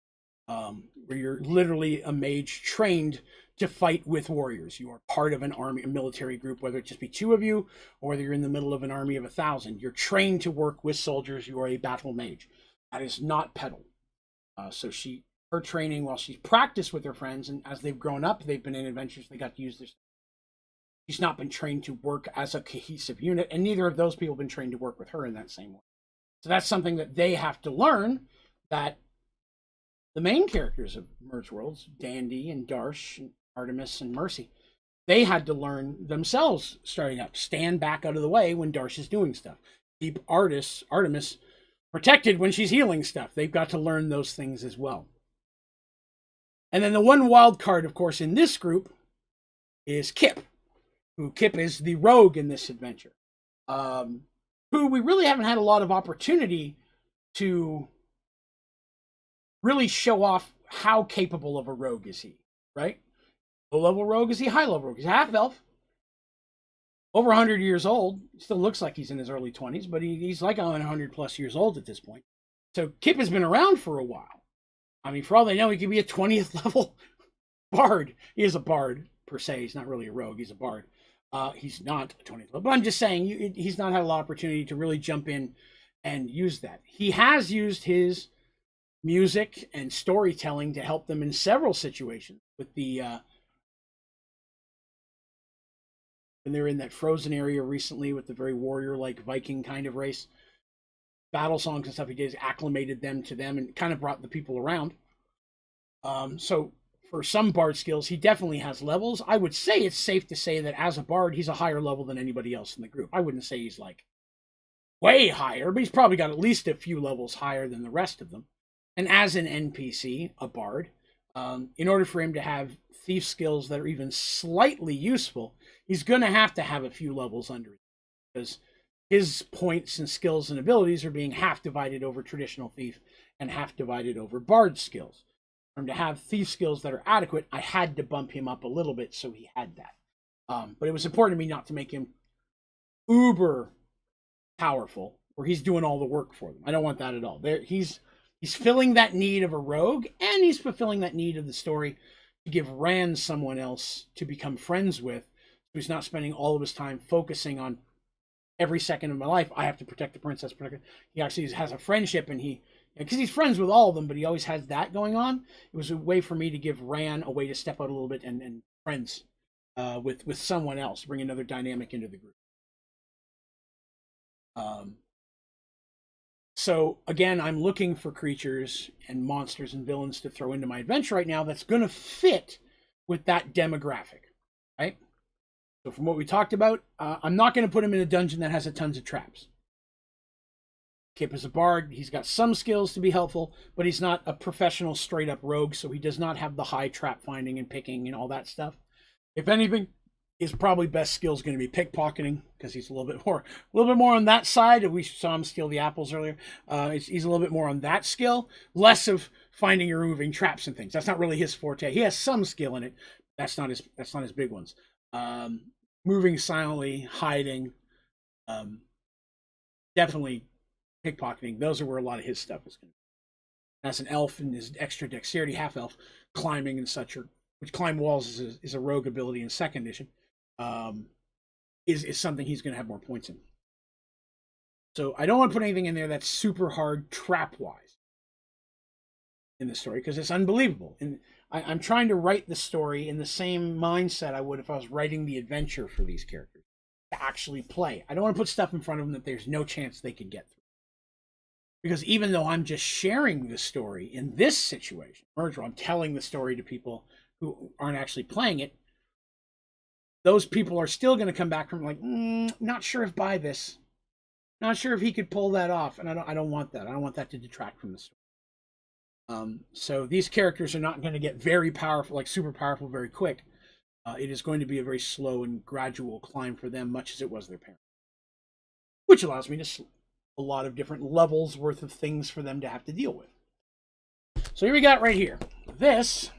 where you're literally a mage trained to fight with warriors. You are part of an army, a military group, whether it just be 2 of you, or whether you're in the middle of an army of 1,000. You're trained to work with soldiers. You are a battle mage. That is not Petal. So her training, while she's practiced with her friends, and as they've grown up, they've been in adventures, they got to use this. She's not been trained to work as a cohesive unit, and neither of those people have been trained to work with her in that same way. So that's something that they have to learn, that the main characters of Mergedworlds, Dandy and Darsh and Artemis and Mercy, they had to learn themselves starting out. Stand back out of the way when Darsh is doing stuff. Keep Artemis protected when she's healing stuff. They've got to learn those things as well. And then the one wild card, of course, in this group is Kip. Kip is the rogue in this adventure. Who we really haven't had a lot of opportunity to really show off how capable of a rogue is he, right? Low-level rogue is he? High-level rogue. He's a half-elf. Over 100 years old. Still looks like he's in his early 20s, but he's like 100-plus years old at this point. So Kip has been around for a while. I mean, for all they know, he could be a 20th level bard. He is a bard, per se. He's not really a rogue. He's a bard. He's not a 20th level. But I'm just saying, he's not had a lot of opportunity to really jump in and use that. He has used his music and storytelling to help them in several situations with the when they were in that frozen area recently with the very warrior-like Viking kind of race. Battle songs and stuff he did acclimated them to them and kind of brought the people around. So for some bard skills, he definitely has levels. I would say it's safe to say that as a bard, he's a higher level than anybody else in the group. I wouldn't say he's like way higher, but he's probably got at least a few levels higher than the rest of them. And as an NPC, a bard, in order for him to have thief skills that are even slightly useful, he's going to have a few levels under it, because his points and skills and abilities are being half divided over traditional thief and half divided over bard skills. For him to have thief skills that are adequate, I had to bump him up a little bit so he had that. But it was important to me not to make him uber powerful, where he's doing all the work for them. I don't want that at all. He's filling that need of a rogue, and he's fulfilling that need of the story to give Rand someone else to become friends with, so he's not spending all of his time focusing on every second of my life, I have to protect the princess. He actually has a friendship, and because he's friends with all of them, but he always has that going on. It was a way for me to give Rand a way to step out a little bit and friends with someone else, bring another dynamic into the group. So again, I'm looking for creatures and monsters and villains to throw into my adventure right now that's going to fit with that demographic, right? So from what we talked about, I'm not going to put him in a dungeon that has tons of traps. Kip is a bard. He's got some skills to be helpful, but he's not a professional straight-up rogue, so he does not have the high trap finding and picking and all that stuff. If anything, his probably best skill is going to be pickpocketing, because he's a little bit more on that side. We saw him steal the apples earlier. He's a little bit more on that skill, less of finding and removing traps and things. That's not really his forte. He has some skill in it. That's not his big ones. Moving silently, hiding, definitely pickpocketing. Those are where a lot of his stuff is going to be. As an elf and his extra dexterity, half elf, climbing and such, which climb walls is a rogue ability in 2nd edition, is something he's going to have more points in. So I don't want to put anything in there that's super hard trap-wise in the story, because it's unbelievable. And I'm trying to write the story in the same mindset I would if I was writing the adventure for these characters to actually play. I don't want to put stuff in front of them that there's no chance they could get through. Because even though I'm just sharing the story in this situation, Mergedworlds, I'm telling the story to people who aren't actually playing it, those people are still going to come back from like, not sure if buy this. Not sure if he could pull that off. And I don't want that. I don't want that to detract from the story. So these characters are not going to get very powerful, like super powerful very quick. It is going to be a very slow and gradual climb for them, much as it was their parents. Which allows me to a lot of different levels worth of things for them to have to deal with. So here we got right here. This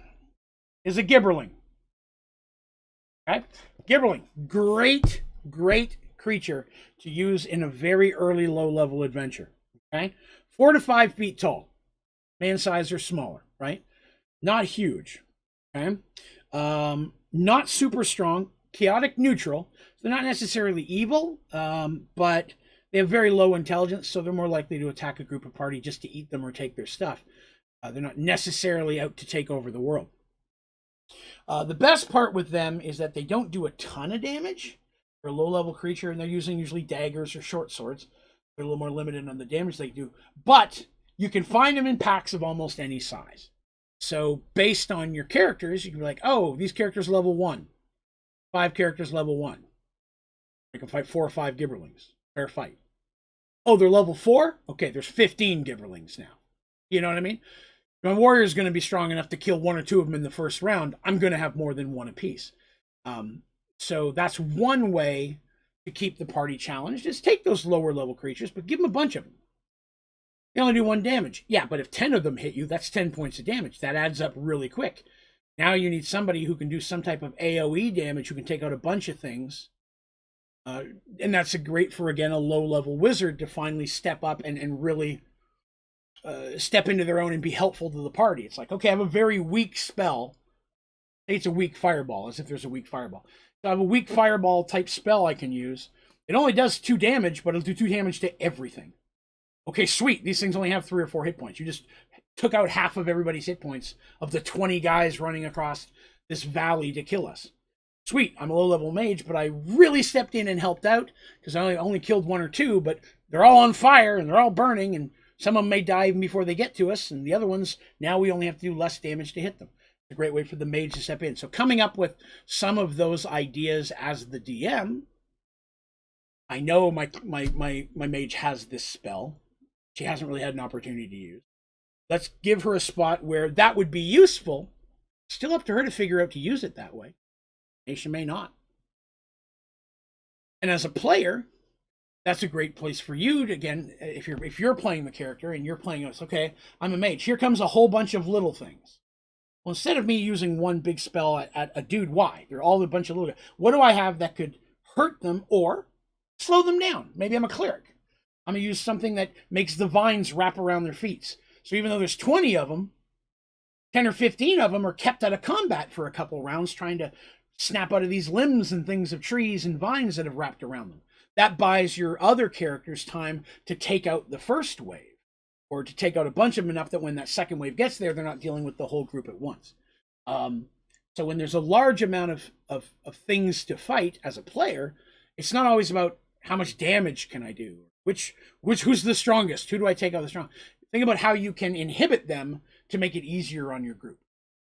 is a Gibberling. Okay? Gibberling, great creature to use in a very early low-level adventure. Okay? 4 to 5 feet tall. Man size or smaller, right? Not huge. Okay? Not super strong. Chaotic neutral. So they're not necessarily evil, but they have very low intelligence, so they're more likely to attack a group of party just to eat them or take their stuff. They're not necessarily out to take over the world. The best part with them is that they don't do a ton of damage. They're a low-level creature, and they're using usually daggers or short swords. They're a little more limited on the damage they do. But you can find them in packs of almost any size. So based on your characters, you can be like, oh, these characters level 1. 5 characters level 1. I can fight 4 or 5 Gibberlings. Fair fight. Oh, they're level 4? Okay, there's 15 Gibberlings now. You know what I mean? My warrior is going to be strong enough to kill 1 or 2 of them in the first round. I'm going to have more than 1 apiece. So that's one way to keep the party challenged, is take those lower level creatures, but give them a bunch of them. They only do 1 damage. Yeah, but if 10 of them hit you, that's 10 points of damage. That adds up really quick. Now you need somebody who can do some type of AoE damage, who can take out a bunch of things. And that's great for, again, a low-level wizard to finally step up and really step into their own and be helpful to the party. It's like, okay, I have a very weak spell. Say it's a weak fireball, as if there's a weak fireball. So I have a weak fireball type spell I can use. It only does 2 damage, but it'll do 2 damage to everything. Okay, sweet. These things only have 3 or 4 hit points. You just took out half of everybody's hit points of the 20 guys running across this valley to kill us. Sweet, I'm a low-level mage, but I really stepped in and helped out, because I only killed 1 or 2, but they're all on fire, and they're all burning, and some of them may die even before they get to us, and the other ones, now we only have to do less damage to hit them. It's a great way for the mage to step in. So coming up with some of those ideas as the DM, I know my mage has this spell. She hasn't really had an opportunity to use. Let's give her a spot where that would be useful. Still up to her to figure out to use it that way. She may not. And as a player, that's a great place for you to, again, if you're playing the character and you're playing us, okay, I'm a mage. Here comes a whole bunch of little things. Well, instead of me using one big spell at a dude, why? They're all a bunch of little. What do I have that could hurt them or slow them down? Maybe I'm a cleric. I'm going to use something that makes the vines wrap around their feet. So even though there's 20 of them, 10 or 15 of them are kept out of combat for a couple rounds trying to snap out of these limbs and things of trees and vines that have wrapped around them. That buys your other characters time to take out the first wave, or to take out a bunch of them enough that when that second wave gets there, they're not dealing with the whole group at once. So when there's a large amount of things to fight as a player, it's not always about how much damage can I do, who's the strongest, who do I take out the strong. Think about how you can inhibit them to make it easier on your group.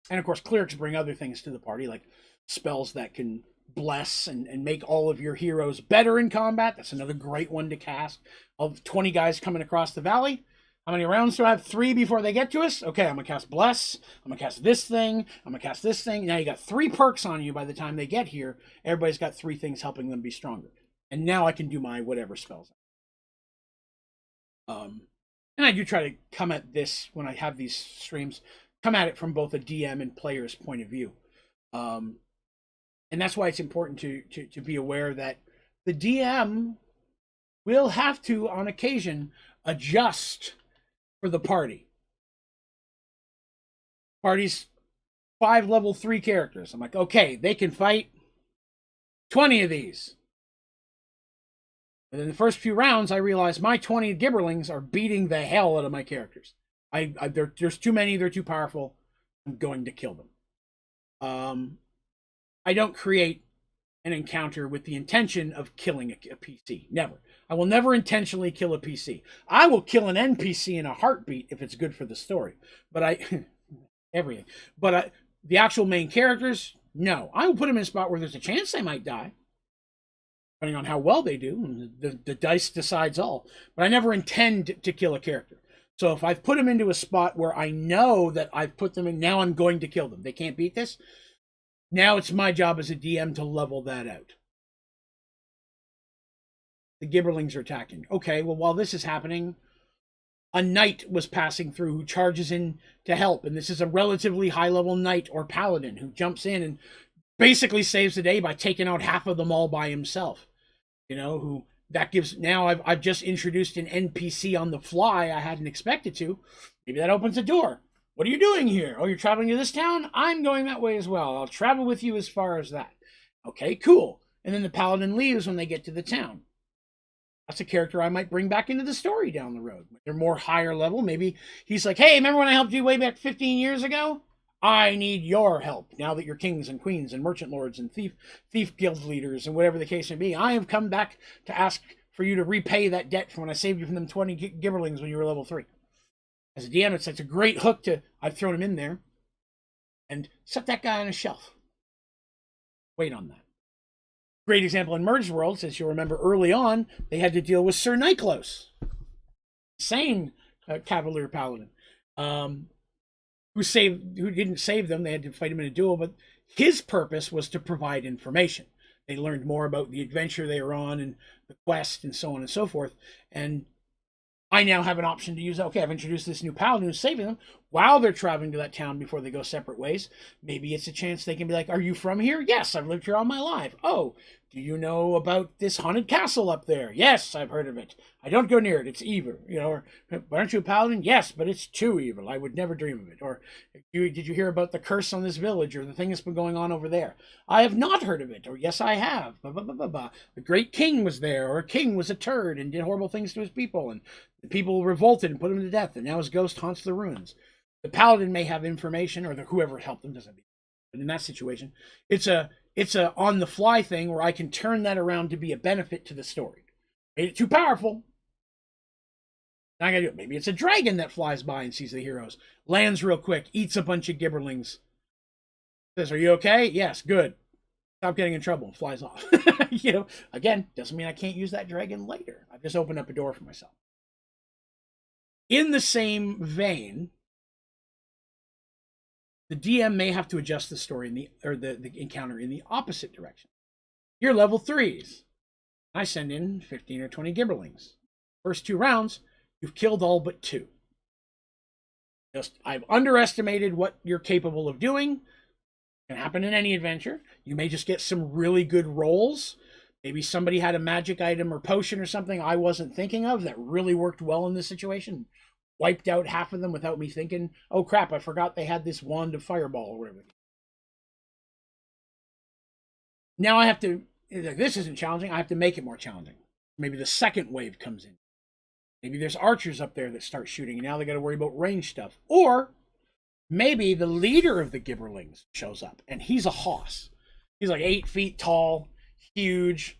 And of course, clerics bring other things to the party, like spells that can bless and make all of your heroes better in combat. That's another great one to cast. Of 20 guys coming across the valley, how many rounds do I have? 3 before they get to us? Okay, I'm going to cast Bless. I'm going to cast this thing. I'm going to cast this thing. Now you got 3 perks on you by the time they get here. Everybody's got 3 things helping them be stronger. And now I can do my whatever spells. And I do try to come at this, when I have these streams, come at it from both a DM and player's point of view. And that's why it's important to be aware that the DM will have to, on occasion, adjust for the party. Party's 5 level 3 characters. I'm like, okay, they can fight 20 of these. And in the first few rounds, I realized my 20 gibberlings are beating the hell out of my characters. There's too many, they're too powerful. I'm going to kill them. I don't create an encounter with the intention of killing a PC. Never. I will never intentionally kill a PC. I will kill an NPC in a heartbeat if it's good for the story. But everything. But the actual main characters, no. I will put them in a spot where there's a chance they might die, depending on how well they do. And the dice decides all. But I never intend to kill a character. So if I've put them into a spot where I know that I've put them in, now I'm going to kill them. They can't beat this. Now it's my job as a DM to level that out. The gibberlings are attacking. Okay, well, while this is happening, a knight was passing through who charges in to help. And this is a relatively high-level knight or paladin who jumps in and basically saves the day by taking out half of them all by himself. You know, who that gives, now I've just introduced an NPC on the fly I hadn't expected to. Maybe that opens a door. What are you doing here? Oh, you're traveling to this town? I'm going that way as well. I'll travel with you as far as that. Okay, cool. And then the paladin leaves when they get to the town. That's a character I might bring back into the story down the road. They're more higher level. Maybe he's like, hey, remember when I helped you way back 15 years ago? I need your help now that you're kings and queens and merchant lords and thief guild leaders and whatever the case may be. I have come back to ask for you to repay that debt from when I saved you from them 20 gibberlings when you were level 3. As a DM, it's a great hook to, I've thrown him in there, and set that guy on a shelf. Wait on that. Great example in Mergedworlds, as you'll remember early on, they had to deal with Sir Niklos, same Cavalier Paladin, who didn't save them. They had to fight him in a duel, but his purpose was to provide information. They learned more about the adventure they were on and the quest and so on and so forth. And I now have an option to use, okay, I've introduced this new paladin who's saving them while they're traveling to that town before they go separate ways. Maybe it's a chance they can be like, are you from here? Yes, I've lived here all my life. Oh, do you know about this haunted castle up there? Yes, I've heard of it. I don't go near it. It's evil. You know, or aren't you a paladin? Yes, but it's too evil. I would never dream of it. Or did you hear about the curse on this village or the thing that's been going on over there? I have not heard of it. Or yes, I have. Blah, blah, blah, blah, blah. The great king was there, or a king was a turd and did horrible things to his people, and the people revolted and put him to death, and now his ghost haunts the ruins. The paladin may have information, or whoever helped them doesn't. But in that situation, it's a on the fly thing where I can turn that around to be a benefit to the story. Made it too powerful. Now I gotta do it. Maybe it's a dragon that flies by and sees the heroes, lands real quick, eats a bunch of gibberlings. Says, "Are you okay?" Yes, good. Stop getting in trouble. Flies off. You know, again, doesn't mean I can't use that dragon later. I've just opened up a door for myself. In the same vein, the DM may have to adjust the story the encounter in the opposite direction. You're level 3s. I send in 15 or 20 gibberlings. First 2 rounds, you've killed all but 2. I've underestimated what you're capable of doing. It can happen in any adventure. You may just get some really good rolls. Maybe somebody had a magic item or potion or something I wasn't thinking of that really worked well in this situation. Wiped out half of them without me thinking, oh crap, I forgot they had this wand of fireball or whatever. Now I have to, this isn't challenging, I have to make it more challenging. Maybe the second wave comes in. Maybe there's archers up there that start shooting, and now they got to worry about range stuff. Or maybe the leader of the gibberlings shows up, and he's a hoss. He's like 8 feet tall, huge,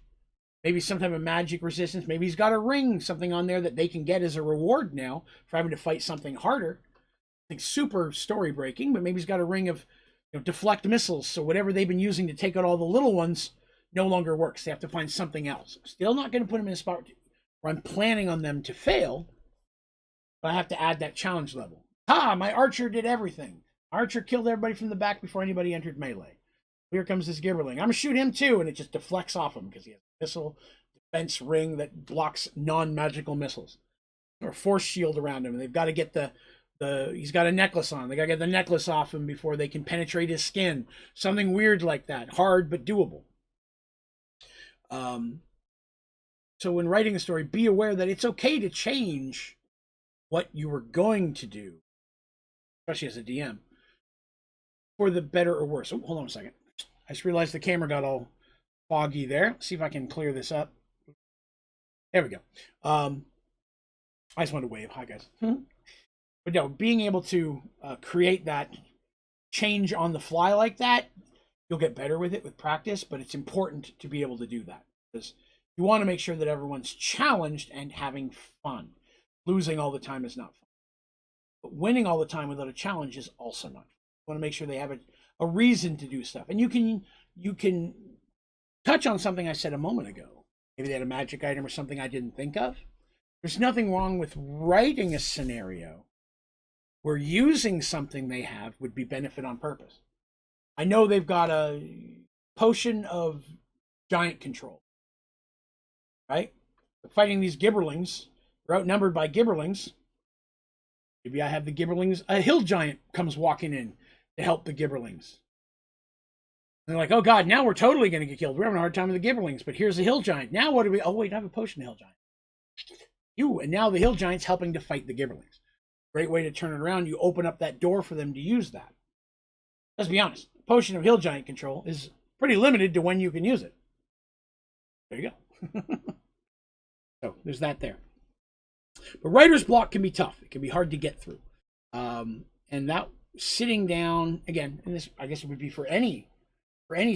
maybe some type of magic resistance. Maybe he's got a ring, something on there that they can get as a reward now for having to fight something harder. I think super story breaking, but maybe he's got a ring of deflect missiles. So whatever they've been using to take out all the little ones no longer works. They have to find something else. Still not going to put them in a spot where I'm planning on them to fail, but I have to add that challenge level. My archer did everything. Archer killed everybody from the back before anybody entered melee. Here comes this gibberling. I'm going to shoot him too, and it just deflects off him because he has a missile defense ring that blocks non-magical missiles. Or force shield around him, and they've got to get he's got a necklace on. They got to get the necklace off him before they can penetrate his skin. Something weird like that. Hard, but doable. So when writing a story, be aware that it's okay to change what you were going to do, especially as a DM, for the better or worse. Oh, hold on a second. I just realized the camera got all foggy there. Let's see if I can clear this up. There we go. I just wanted to wave. Hi, guys. But no, being able to create that change on the fly like that, you'll get better with it with practice, but it's important to be able to do that because you want to make sure that everyone's challenged and having fun. Losing all the time is not fun. But winning all the time without a challenge is also not fun. You want to make sure they have a reason to do stuff. And you can touch on something I said a moment ago. Maybe they had a magic item or something I didn't think of. There's nothing wrong with writing a scenario where using something they have would be benefit on purpose. I know they've got a potion of giant control, right? They're fighting these gibberlings. They're outnumbered by gibberlings. Maybe I have the gibberlings. A hill giant comes walking in to help the gibberlings. And they're like, oh God, now we're totally going to get killed. We're having a hard time with the gibberlings, but here's the hill giant. Now what do we... Oh, wait, I have a potion of hill giant. And now the hill giant's helping to fight the gibberlings. Great way to turn it around. You open up that door for them to use that. Let's be honest. Potion of hill giant control is pretty limited to when you can use it. There you go. So there's that there. But writer's block can be tough. It can be hard to get through. And that sitting down, again, and this I guess it would be for any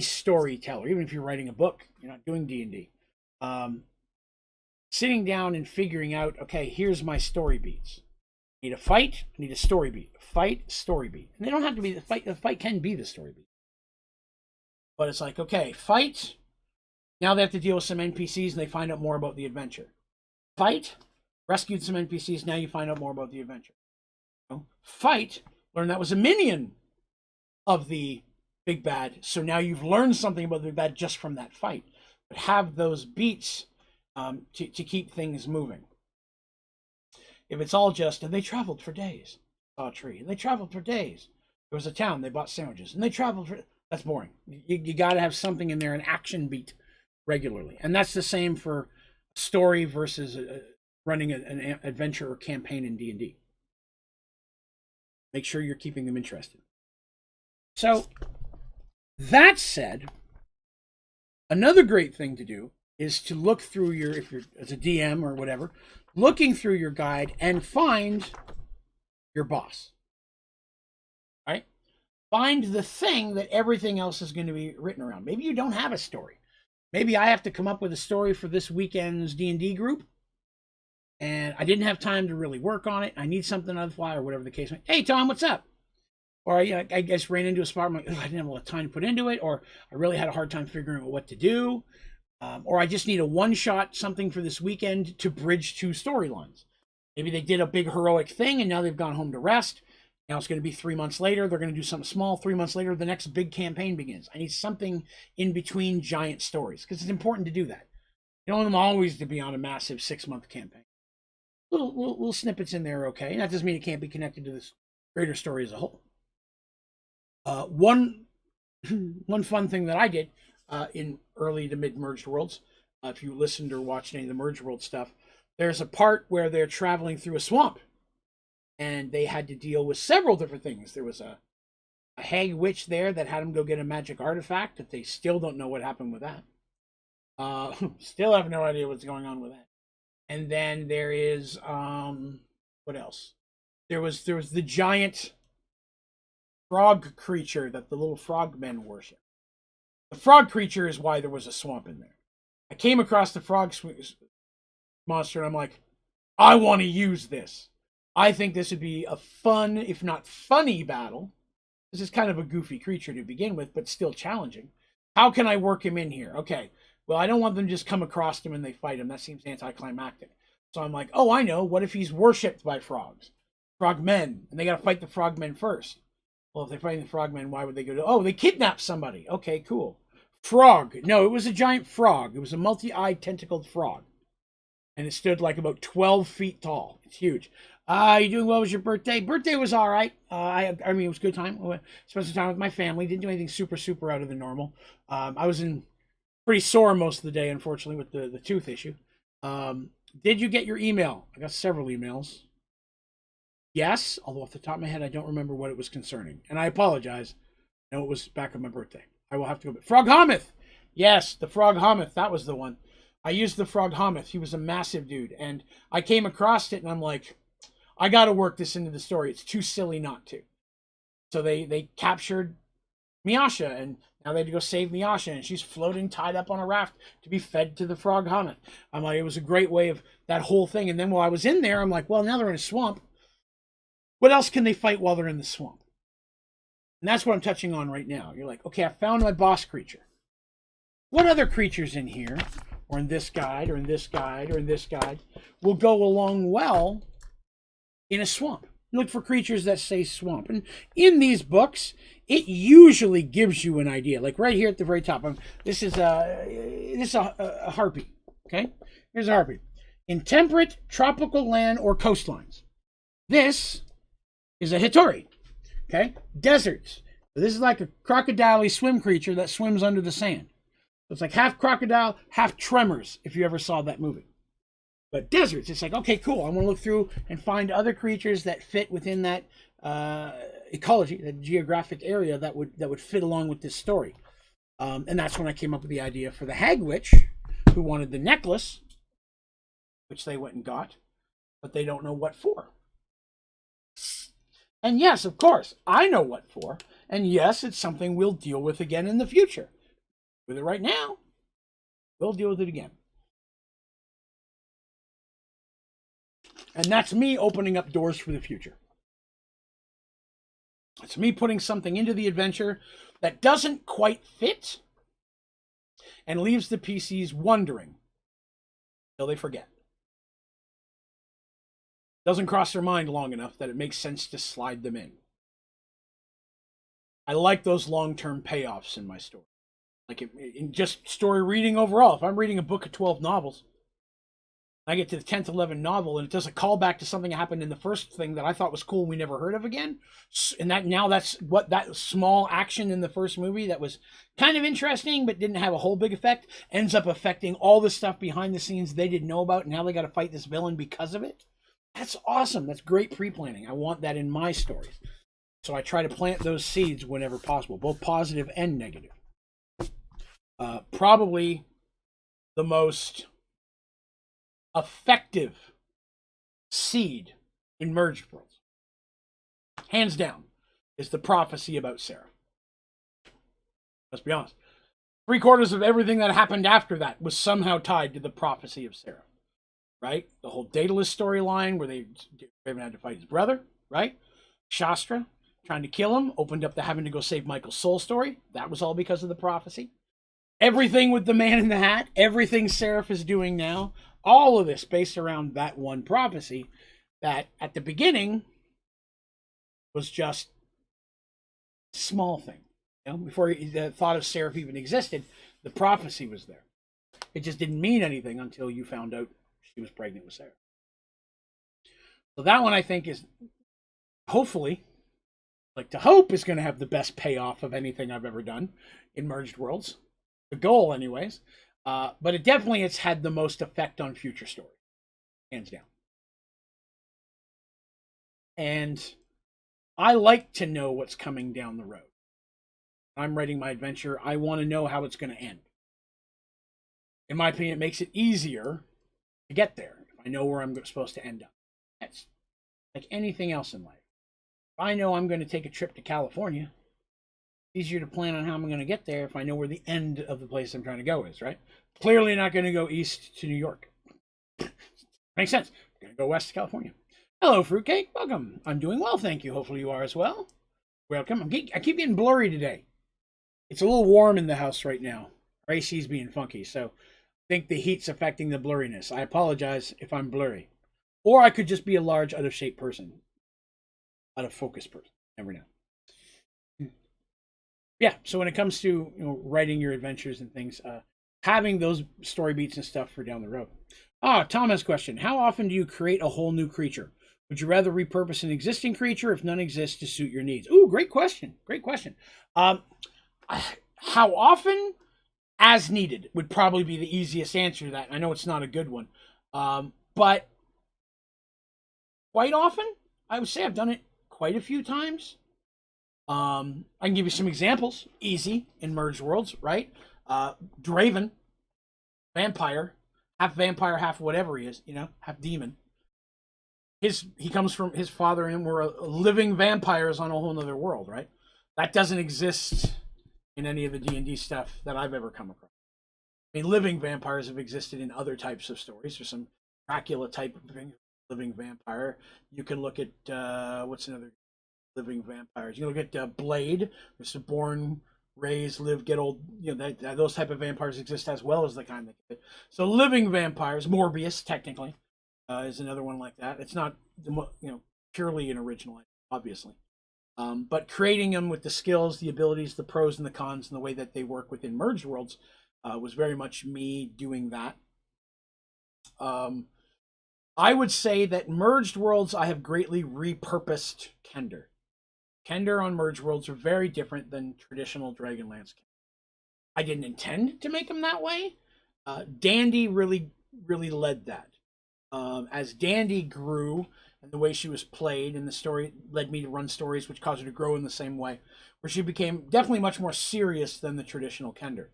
storyteller, even if you're writing a book, you're not doing D&D. Sitting down and figuring out, okay, here's my story beats. I need a fight, I need a story beat. Fight, story beat. And they don't have to be the fight. The fight can be the story beat. But it's like, okay, fight. Now they have to deal with some NPCs and they find out more about the adventure. Fight, rescued some NPCs, now you find out more about the adventure. Fight, learn that was a minion of the big bad. So now you've learned something about the big bad just from that fight. But have those beats to keep things moving. If it's all just, and they traveled for days, saw a tree, and they traveled for days. There was a town, they bought sandwiches, and they traveled for, that's boring. You got to have something in there, an action beat regularly. And that's the same for story versus running an adventure or campaign in D&D. Make sure you're keeping them interested. So, that said, another great thing to do is to look through your, if you're as a DM or whatever, looking through your guide and find your boss. Right? Find the thing that everything else is going to be written around. Maybe you don't have a story. Maybe I have to come up with a story for this weekend's D&D group, and I didn't have time to really work on it. I need something on the fly or whatever the case may be. Hey, Tom, what's up? Or I just ran into a spot, I'm like, I didn't have a lot of time to put into it, or I really had a hard time figuring out what to do, or I just need a one-shot something for this weekend to bridge two storylines. Maybe they did a big heroic thing, and now they've gone home to rest. Now it's going to be 3 months later. They're going to do something small. 3 months later, the next big campaign begins. I need something in between giant stories, because it's important to do that. You don't want them always to be on a massive 6-month campaign. Little snippets in there are okay. And that doesn't mean it can't be connected to this greater story as a whole. One fun thing that I did in early to mid Mergedworlds, if you listened or watched any of the Mergedworld stuff, there's a part where they're traveling through a swamp, and they had to deal with several different things. There was a hag witch there that had them go get a magic artifact that they still don't know what happened with that. Still have no idea what's going on with that. And then there is what else? There was the giant frog creature that the little frogmen worship. The frog creature is why there was a swamp in there. I came across the frog monster, and I'm like, I want to use this. I think this would be a fun, if not funny, battle. This is kind of a goofy creature to begin with, but still challenging. How can I work him in here? Okay, well, I don't want them to just come across him and they fight him. That seems anticlimactic. So I'm like, oh, I know. What if he's worshipped by frogs? Frogmen. And they got to fight the frogmen first. Well, if they're fighting the frogmen, why would they go to... Oh, they kidnapped somebody. Okay, cool. Frog. No, it was a giant frog. It was a multi-eyed tentacled frog. And it stood like about 12 feet tall. It's huge. You doing well? Was your birthday? Birthday was all right. I mean, it was a good time. Spent some time with my family. Didn't do anything super out of the normal. I was pretty sore most of the day, unfortunately, with the tooth issue. Did you get your email? I got several emails. Yes, although off the top of my head, I don't remember what it was concerning. And I apologize. I know it was back on my birthday. I will have to go back. Frog Hometh! Yes, the Frog Hometh. That was the one. I used the Frog Hometh. He was a massive dude. And I came across it, and I'm like, I got to work this into the story. It's too silly not to. So they captured Miasha, and now they had to go save Miasha, and she's floating tied up on a raft to be fed to the Frog Hometh. I'm like, it was a great way of that whole thing. And then while I was in there, I'm like, well, now they're in a swamp. What else can they fight while they're in the swamp? And that's what I'm touching on right now. You're like, okay, I found my boss creature. What other creatures in here, or in this guide, or in this guide, or in this guide, will go along well in a swamp? Look for creatures that say swamp. And in these books, it usually gives you an idea. Like right here at the very top. This is a harpy. Okay? Here's a harpy. In temperate, tropical land or coastlines. This is a Hitori. Okay? Deserts. This is like a crocodile swim creature that swims under the sand. So it's like half crocodile, half Tremors, if you ever saw that movie. But deserts, it's like, okay, cool. I want to look through and find other creatures that fit within that ecology, that geographic area that would fit along with this story. And that's when I came up with the idea for the Hag Witch, who wanted the necklace, which they went and got, but they don't know what for. And yes, of course, I know what for. And yes, it's something we'll deal with again in the future. With it right now, we'll deal with it again. And that's me opening up doors for the future. It's me putting something into the adventure that doesn't quite fit and leaves the PCs wondering until they forget. Doesn't cross their mind long enough that it makes sense to slide them in. I like those long-term payoffs in my story. Like in just story reading overall. If I'm reading a book of 12 novels, I get to the 10th, 11th novel, and it does a callback to something that happened in the first thing that I thought was cool and we never heard of again. And that's what that small action in the first movie that was kind of interesting but didn't have a whole big effect ends up affecting all the stuff behind the scenes they didn't know about, and now they got to fight this villain because of it. That's awesome. That's great pre-planning. I want that in my stories. So I try to plant those seeds whenever possible, both positive and negative. Probably the most effective seed in Mergedworlds, hands down, is the prophecy about Sarah. Let's be honest. 3/4 of everything that happened after that was somehow tied to the prophecy of Sarah. Right? The whole Daedalus storyline where Raven had to fight his brother, right? Shastra trying to kill him, opened up to having to go save Michael's soul story. That was all because of the prophecy. Everything with the man in the hat, everything Seraph is doing now, all of this based around that one prophecy that at the beginning was just a small thing. You know, before the thought of Seraph even existed, the prophecy was there. It just didn't mean anything until you found out she was pregnant with Sarah. So that one I think is hopefully, like to hope, is going to have the best payoff of anything I've ever done in Mergedworlds. The goal, anyways. But it definitely has had the most effect on future stories, hands down. And I like to know what's coming down the road. When I'm writing my adventure, I want to know how it's going to end. In my opinion, it makes it easier to get there if I know where I'm supposed to end up. That's like anything else in life. If I know I'm going to take a trip to California, it's easier to plan on how I'm going to get there if I know where the end of the place I'm trying to go is, right? Clearly not going to go east to New York. Makes sense. I'm going to go west to California. Hello, Fruitcake. Welcome. I'm doing well, thank you. Hopefully you are as well. Welcome. I keep getting blurry today. It's a little warm in the house right now. Our AC's being funky, so I think the heat's affecting the blurriness. I apologize if I'm blurry. Or I could just be a large, out-of-shape person. Out-of-focus person. Never know. Yeah, so when it comes to writing your adventures and things, having those story beats and stuff for down the road. Thomas' question. How often do you create a whole new creature? Would you rather repurpose an existing creature if none exists to suit your needs? Ooh, great question. Great question. How often? As needed would probably be the easiest answer to that. I know it's not a good one. But quite often, I would say I've done it quite a few times. I can give you some examples. Easy in Mergedworlds, right? Draven, vampire, half whatever he is, half demon. He comes from his father and him were living vampires on a whole other world, right? That doesn't exist in any of the D&D stuff that I've ever come across. I mean, living vampires have existed in other types of stories. There's some Dracula type of thing, living vampire. You can look at, what's another living vampires? You can look at Blade. There's a born, raise, live, get old. Those type of vampires exist as well as the kind that get. So living vampires, Morbius, technically, is another one like that. It's not, purely an original, obviously. But creating them with the skills, the abilities, the pros and the cons, and the way that they work within Mergedworlds was very much me doing that. I would say that Mergedworlds, I have greatly repurposed Kender. Kender on Mergedworlds are very different than traditional Dragonlance. I didn't intend to make them that way. Dandy really led that. As Dandy grew, and the way she was played, and the story led me to run stories which caused her to grow in the same way, where she became definitely much more serious than the traditional Kender,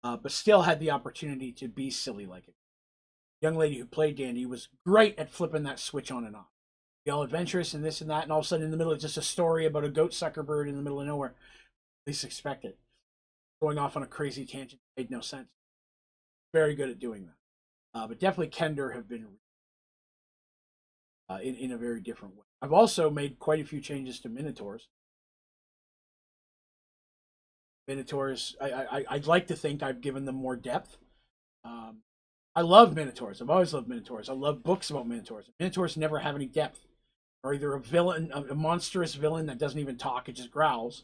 but still had the opportunity to be silly like it. The young lady who played Dandy was great at flipping that switch on and off. Be all adventurous and this and that, and all of a sudden in the middle of just a story about a goat sucker bird in the middle of nowhere, least expected, going off on a crazy tangent that made no sense. Very good at doing that. But definitely Kender have been in a very different way. I've also made quite a few changes to Minotaurs. I'd like to think I've given them more depth. I love Minotaurs. I've always loved Minotaurs. I love books about Minotaurs. Minotaurs never have any depth. Or either a villain, a monstrous villain that doesn't even talk, it just growls.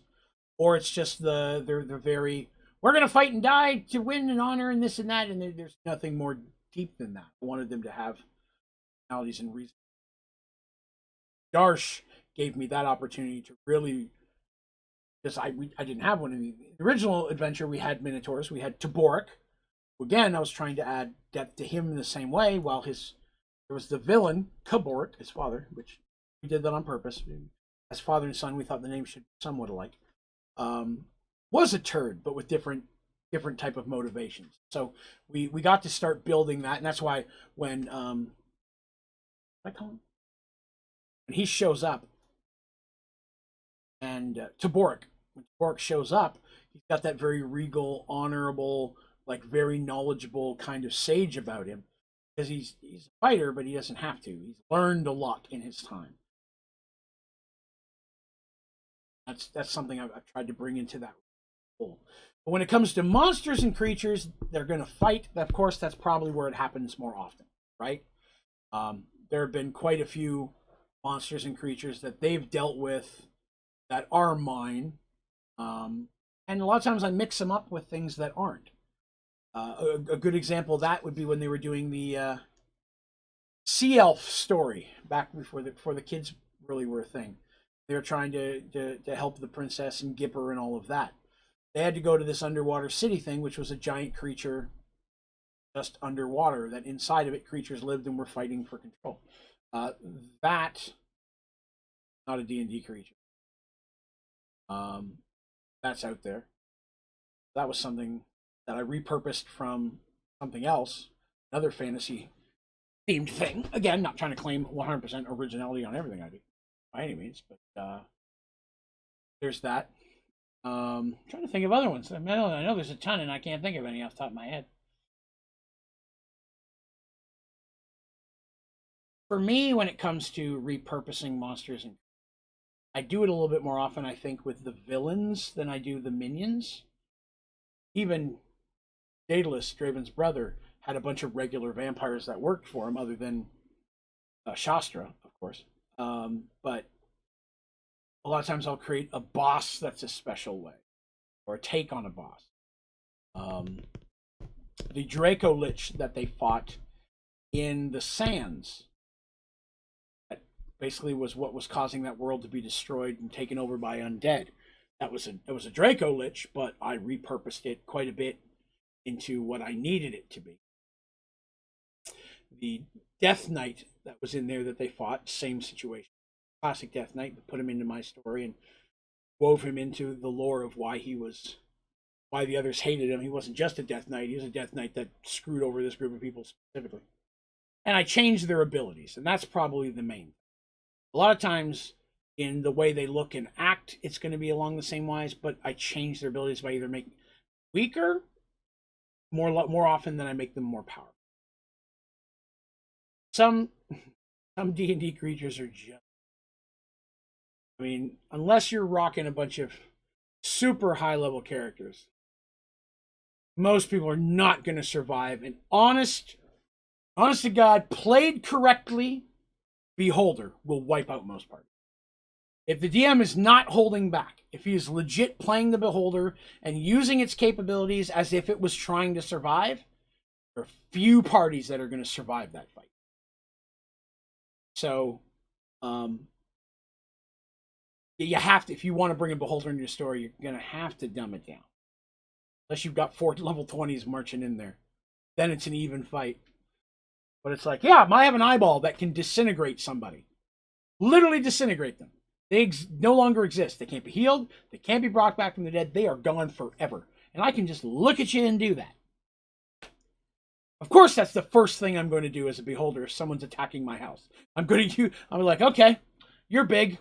Or it's just they're very, we're going to fight and die to win and honor and this and that, and there's nothing more deep than that. I wanted them to have personalities and reasons. Darsh gave me that opportunity to really, because I didn't have one in the original adventure. We had Minotaurs, we had Taborik. Again, I was trying to add depth to him in the same way, while there was the villain, Kaborik, his father, which we did that on purpose. As father and son, we thought the name should be somewhat alike. Was a turd, but with different type of motivations. So we got to start building that, and that's why when I call him, when he shows up, and Taborik, when Taborik shows up, he's got that very regal, honorable, like very knowledgeable kind of sage about him, because he's a fighter, but he doesn't have to. He's learned a lot in his time. That's something I've tried to bring into that role. But when it comes to monsters and creatures, they're going to fight. Of course, that's probably where it happens more often, right? There have been quite a few monsters and creatures that they've dealt with that are mine. And a lot of times I mix them up with things that aren't. A good example of that would be when they were doing the Sea Elf story back before the kids really were a thing. They were trying to help the princess and Gipper and all of that. They had to go to this underwater city thing, which was a giant creature just underwater, that inside of it creatures lived and were fighting for control. That, not a D&D creature. That's out there. That was something that I repurposed from something else, another fantasy themed thing. Again, not trying to claim 100% originality on everything I do by any means, but there's that. Trying to think of other ones. I know there's a ton, and I can't think of any off the top of my head. For me, when it comes to repurposing monsters, and I do it a little bit more often, I think, with the villains than I do the minions. Even Daedalus, Draven's brother, had a bunch of regular vampires that worked for him, other than Shastra, of course. But a lot of times I'll create a boss that's a special way, or a take on a boss. The Draco Lich that they fought in the Sands, that basically was what was causing that world to be destroyed and taken over by undead. That was a Draco Lich, but I repurposed it quite a bit into what I needed it to be. The Death Knight that was in there that they fought, same situation. Classic Death Knight, but put him into my story and wove him into the lore of why the others hated him. He wasn't just a Death Knight, he was a Death Knight that screwed over this group of people specifically. And I changed their abilities, and that's probably the main thing. A lot of times, in the way they look and act, it's going to be along the same lines, but I change their abilities by either making weaker more often than I make them more powerful. Some D&D creatures are just, I mean, unless you're rocking a bunch of super high level characters, most people are not going to survive. And honest to God, played correctly, Beholder will wipe out most parties. If the DM is not holding back, if he is legit playing the Beholder and using its capabilities as if it was trying to survive, there are few parties that are going to survive that fight. So, you have to, if you want to bring a Beholder into your story, you're going to have to dumb it down. Unless you've got 4 level 20s marching in there. Then it's an even fight. But it's like, yeah, I have an eyeball that can disintegrate somebody. Literally disintegrate them. They no longer exist. They can't be healed. They can't be brought back from the dead. They are gone forever. And I can just look at you and do that. Of course, that's the first thing I'm going to do as a Beholder if someone's attacking my house. I'm like, okay, you're big,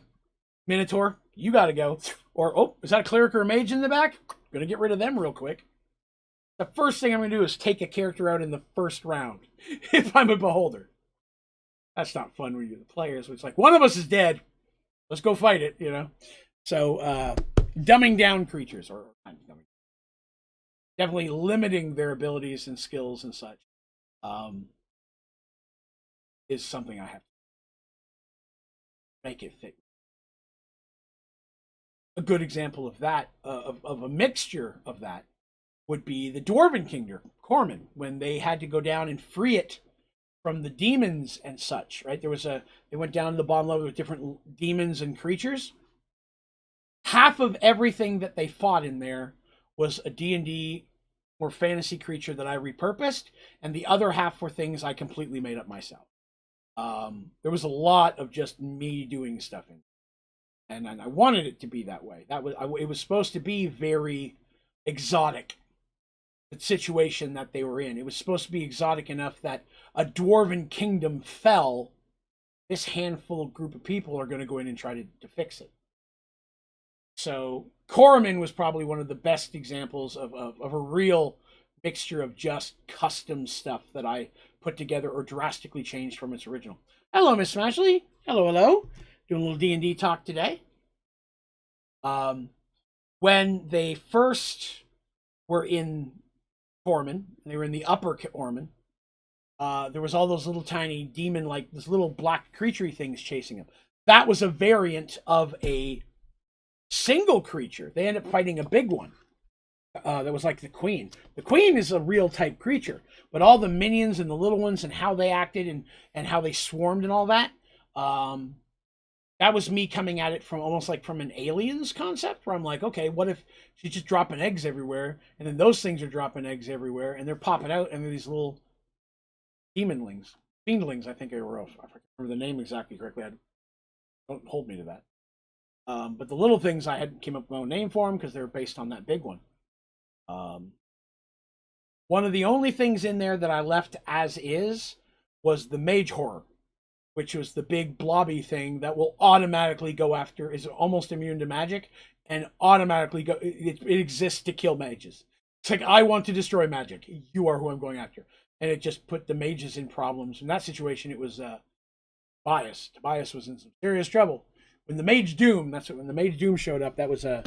Minotaur. You got to go. Or, oh, is that a cleric or a mage in the back? Going to get rid of them real quick. The first thing I'm going to do is take a character out in the first round if I'm a Beholder. That's not fun when you're the players. It's like, one of us is dead. Let's go fight it, you know? So, dumbing down creatures, or definitely limiting their abilities and skills and such, is something I have to make it fit. A good example of that, of a mixture of that, would be the Dwarven Corman when they had to go down and free it from the demons and such, right? They went down to the bottom level with different demons and creatures. Half of everything that they fought in there was a D&D or fantasy creature that I repurposed, and the other half were things I completely made up myself. There was a lot of just me doing stuff in, and I wanted it to be that way. It was supposed to be very exotic. The situation that they were in, it was supposed to be exotic enough that a dwarven kingdom fell. This handful group of people are going to go in and try to fix it. So Corman was probably one of the best examples of a real mixture of just custom stuff that I put together or drastically changed from its original. Hello, Miss Smashley. Hello, hello. Doing a little D&D talk today. When they first were in Corman, they were in the upper Corman, there was all those little tiny demon, like this little black creature things chasing him. That was a variant of a single creature. They ended up fighting a big one. That was like the queen. The queen is a real type creature, but all the minions and the little ones and how they acted and how they swarmed and all that, that was me coming at it from almost like from an Aliens concept, where I'm like, okay, what if she's just dropping eggs everywhere, and then those things are dropping eggs everywhere, and they're popping out, and they're these little fiendlings, I think I wrote. I can't remember the name exactly correctly. Don't hold me to that. But the little things, I had came up with my own name for them because they were based on that big one. One of the only things in there that I left as is was the mage horror, which was the big blobby thing that will automatically go after, is almost immune to magic, and automatically go. It exists to kill mages. It's like, I want to destroy magic. You are who I'm going after. And it just put the mages in problems. In that situation, it was Tobias. Tobias was in some serious trouble. When the Mage Doom, when the Mage Doom showed up, that was a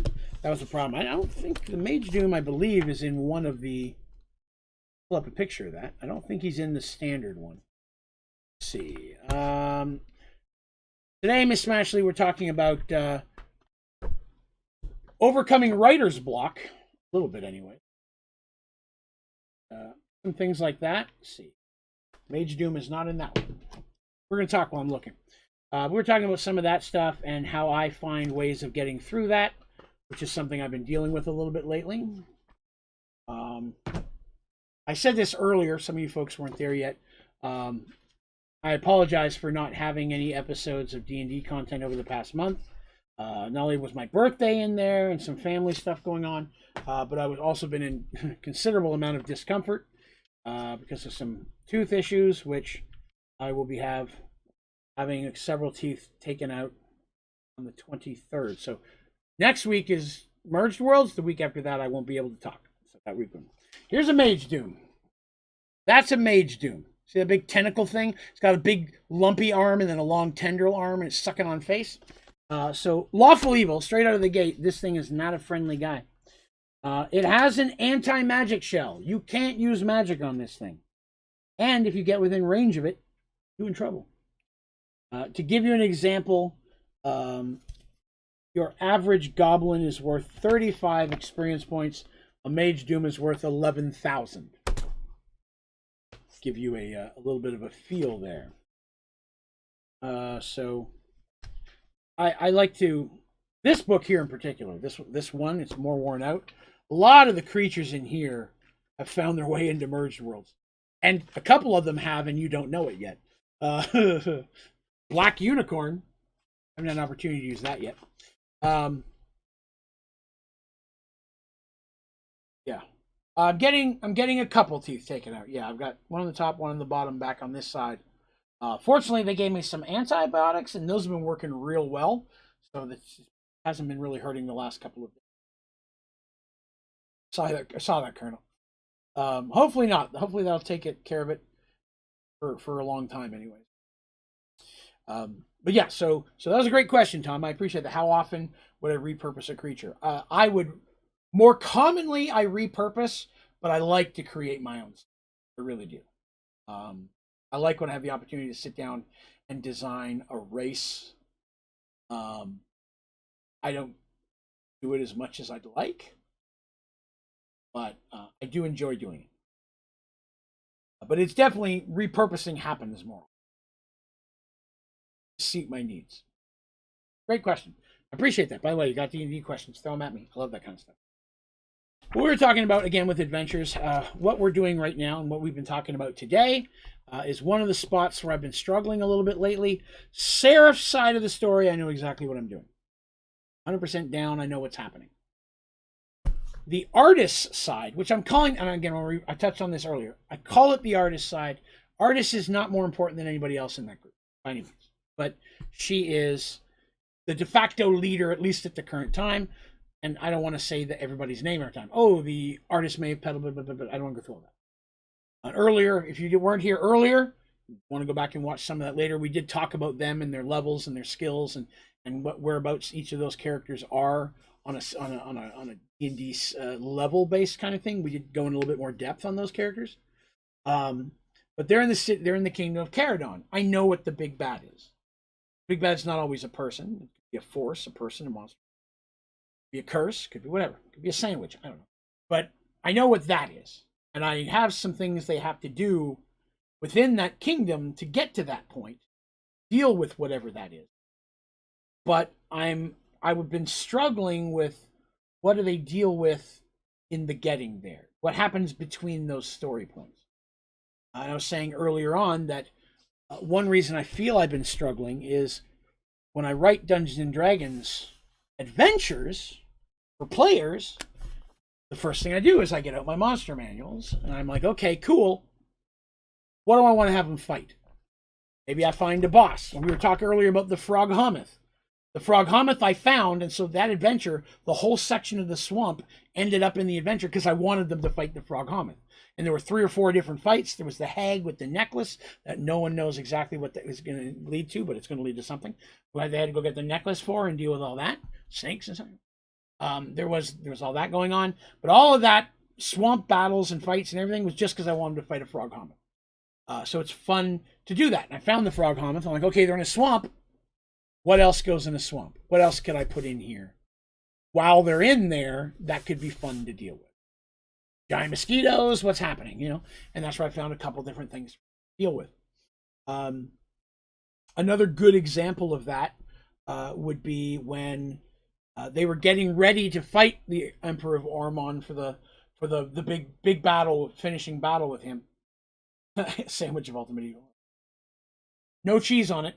problem. I don't think the Mage Doom, I believe, is in one of the. Pull up a picture of that. I don't think he's in the standard one. Let's see. Today, Miss Smashley, we're talking about overcoming writer's block, a little bit anyway. Some things like that. Let's see. Mage Doom is not in that one. We're going to talk while I'm looking. We're talking about some of that stuff and how I find ways of getting through that, which is something I've been dealing with a little bit lately. I said this earlier. Some of you folks weren't there yet. I apologize for not having any episodes of D&D content over the past month. Not only was my birthday in there and some family stuff going on, but I've also been in considerable amount of discomfort because of some tooth issues, which I will be having several teeth taken out on the 23rd. So next week is Mergedworlds. The week after that, I won't be able to talk. So that week. Here's a Mage Doom. That's a Mage Doom. See that big tentacle thing? It's got a big lumpy arm and then a long tendril arm, and it's sucking on face. So lawful evil, straight out of the gate. This thing is not a friendly guy. It has an anti-magic shell. You can't use magic on this thing. And if you get within range of it, you're in trouble. To give you an example, your average goblin is worth 35 experience points. A Mage Doom is worth 11,000. Give you a little bit of a feel there. So I like to, this book here in particular, this one, it's more worn out. A lot of the creatures in here have found their way into Mergedworlds. And a couple of them have, and you don't know it yet. Black Unicorn. I haven't had an opportunity to use that yet. Yeah. I'm getting a couple teeth taken out. Yeah, I've got one on the top, one on the bottom, back on this side. Fortunately, they gave me some antibiotics, and those have been working real well. So that hasn't been really hurting the last couple of days. I saw that, Colonel. Hopefully not. Hopefully that'll take care of it for a long time, anyway. But yeah, so that was a great question, Tom. I appreciate that. How often would I repurpose a creature? I would more commonly I repurpose, but I like to create my own stuff. I really do. I like when I have the opportunity to sit down and design a race. I don't do it as much as I'd like, but I do enjoy doing it. But it's definitely repurposing happens more to suit my needs. Great question. I appreciate that. By the way, you got D&D questions. Throw them at me. I love that kind of stuff. What we were talking about, again, with adventures, what we're doing right now and what we've been talking about today is one of the spots where I've been struggling a little bit lately. Seraph's side of the story, I know exactly what I'm doing. 100% down, I know what's happening. The artist's side, which I'm calling, and again, I touched on this earlier, I call it the artist side. Artist is not more important than anybody else in that group, by any means. But she is the de facto leader, at least at the current time. And I don't want to say that everybody's name every time. Oh, the artist may have peddled, but I don't want to go through all that. Earlier, if you weren't here earlier, you want to go back and watch some of that later. We did talk about them and their levels and their skills and what whereabouts each of those characters are on a D&D level based kind of thing. We did go in a little bit more depth on those characters. But they're in the kingdom of Caradon. I know what the big bad is. Big bad's not always a person. It could be a force, a person, a monster. It could be a curse, could be whatever. It could be a sandwich. I don't know. But I know what that is. And I have some things they have to do within that kingdom to get to that point. Deal with whatever that is. But I've been struggling with what do they deal with in the getting there? What happens between those story points? I was saying earlier on that one reason I feel I've been struggling is when I write Dungeons and Dragons adventures for players, the first thing I do is I get out my monster manuals and I'm like, okay, cool. What do I want to have them fight? Maybe I find a boss. And we were talking earlier about the Frog Hometh. The Frog Hometh I found, and so that adventure, the whole section of the swamp ended up in the adventure because I wanted them to fight the Frog Hometh. And there were 3 or 4 different fights. There was the hag with the necklace that no one knows exactly what that is going to lead to, but it's going to lead to something. Who they had to go get the necklace for and deal with all that. Snakes and something. There was all that going on. But all of that swamp battles and fights and everything was just because I wanted to fight a Frog Hometh. So it's fun to do that. And I found the Frog Hometh. I'm like, okay, they're in a swamp. What else goes in a swamp? What else could I put in here? While they're in there, that could be fun to deal with. Giant mosquitoes, what's happening, And that's where I found a couple different things to deal with. Another good example of that would be when they were getting ready to fight the Emperor of Ormond for the big battle, finishing battle with him. Sandwich of Ultimate Evil. No cheese on it.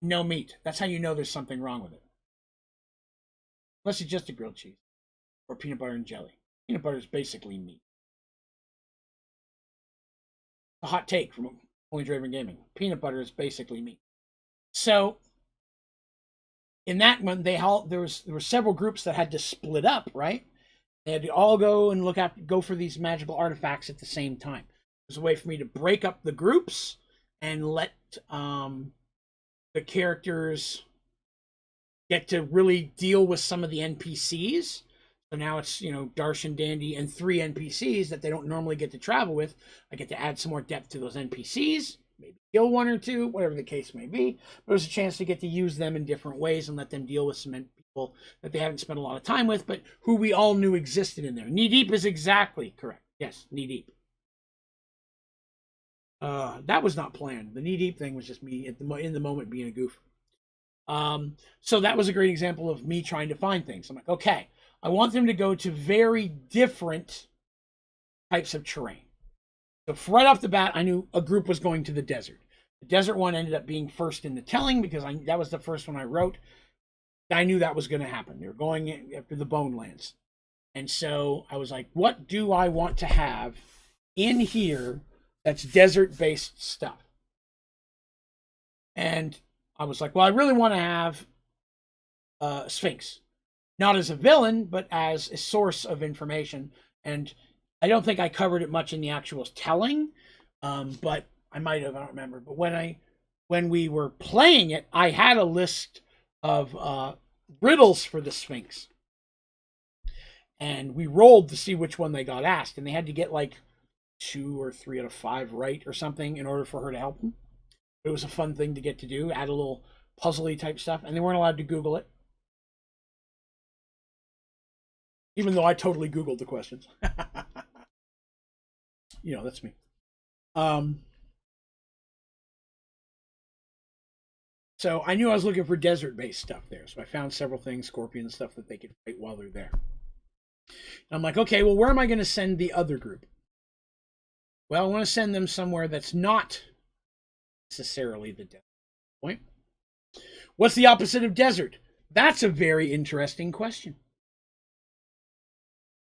No meat. That's how you know there's something wrong with it. Unless it's just a grilled cheese. Or peanut butter and jelly. Peanut butter is basically meat. A hot take from Onlydraven Gaming. Peanut butter is basically meat. So, in that one, there were several groups that had to split up, right? They had to all go and go for these magical artifacts at the same time. It was a way for me to break up the groups and let the characters get to really deal with some of the NPCs. So now it's, Darsh and Dandy and 3 NPCs that they don't normally get to travel with. I get to add some more depth to those NPCs, maybe kill 1 or 2, whatever the case may be. But there's a chance to get to use them in different ways and let them deal with some people that they haven't spent a lot of time with, but who we all knew existed in there. Knee deep is exactly correct. Yes, knee deep. That was not planned. The knee deep thing was just me in the moment being a goof. So that was a great example of me trying to find things. I'm like, okay, I want them to go to very different types of terrain. So right off the bat, I knew a group was going to the desert. The desert one ended up being first in the telling because that was the first one I wrote. I knew that was going to happen. They were going after the Bonelands. And so I was like, what do I want to have in here that's desert-based stuff? And I was like, well, I really want to have Sphinx. Not as a villain, but as a source of information. And I don't think I covered it much in the actual telling, but I might have, I don't remember. But when we were playing it, I had a list of riddles for the Sphinx. And we rolled to see which one they got asked. And they had to get like 2 or 3 out of 5 right or something in order for her to help them. It was a fun thing to get to do, add a little puzzly type stuff. And they weren't allowed to Google it. Even though I totally Googled the questions. That's me. So I knew I was looking for desert-based stuff there. So I found several things, scorpion stuff that they could fight while they're there. And I'm like, okay, well, where am I going to send the other group? Well, I want to send them somewhere that's not necessarily the desert point. What's the opposite of desert? That's a very interesting question.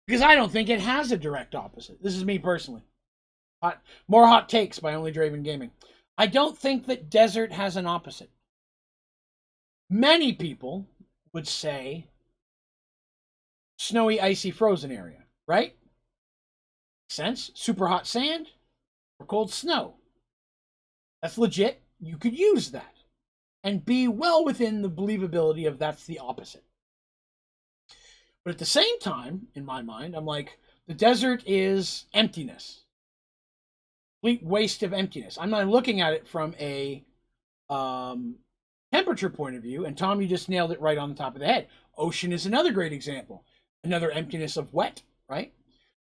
Because I don't think it has a direct opposite. This is me personally. More hot takes by Onlydraven Gaming. I don't think that desert has an opposite. Many people would say snowy, icy, frozen area, right? Makes sense. Super hot sand or cold snow. That's legit. You could use that and be well within the believability of that's the opposite. But at the same time, in my mind, I'm like, the desert is emptiness. Complete waste of emptiness. I'm not looking at it from a temperature point of view, and Tom, you just nailed it right on the top of the head. Ocean is another great example. Another emptiness of wet, right?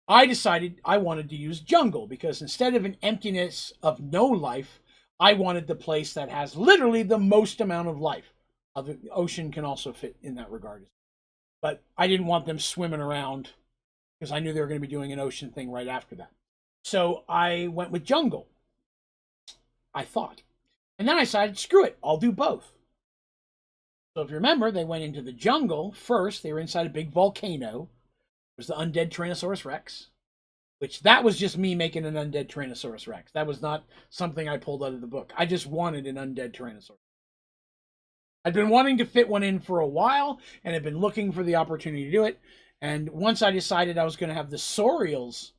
I decided I wanted to use jungle because instead of an emptiness of no life, I wanted the place that has literally the most amount of life. The ocean can also fit in that regard. But I didn't want them swimming around because I knew they were going to be doing an ocean thing right after that. So I went with jungle, I thought. And then I decided, screw it, I'll do both. So if you remember, they went into the jungle first. They were inside a big volcano. It was the undead Tyrannosaurus Rex, which that was just me making an undead Tyrannosaurus Rex. That was not something I pulled out of the book. I just wanted an undead Tyrannosaurus. I'd been wanting to fit one in for a while and had been looking for the opportunity to do it. And once I decided I was going to have the saurials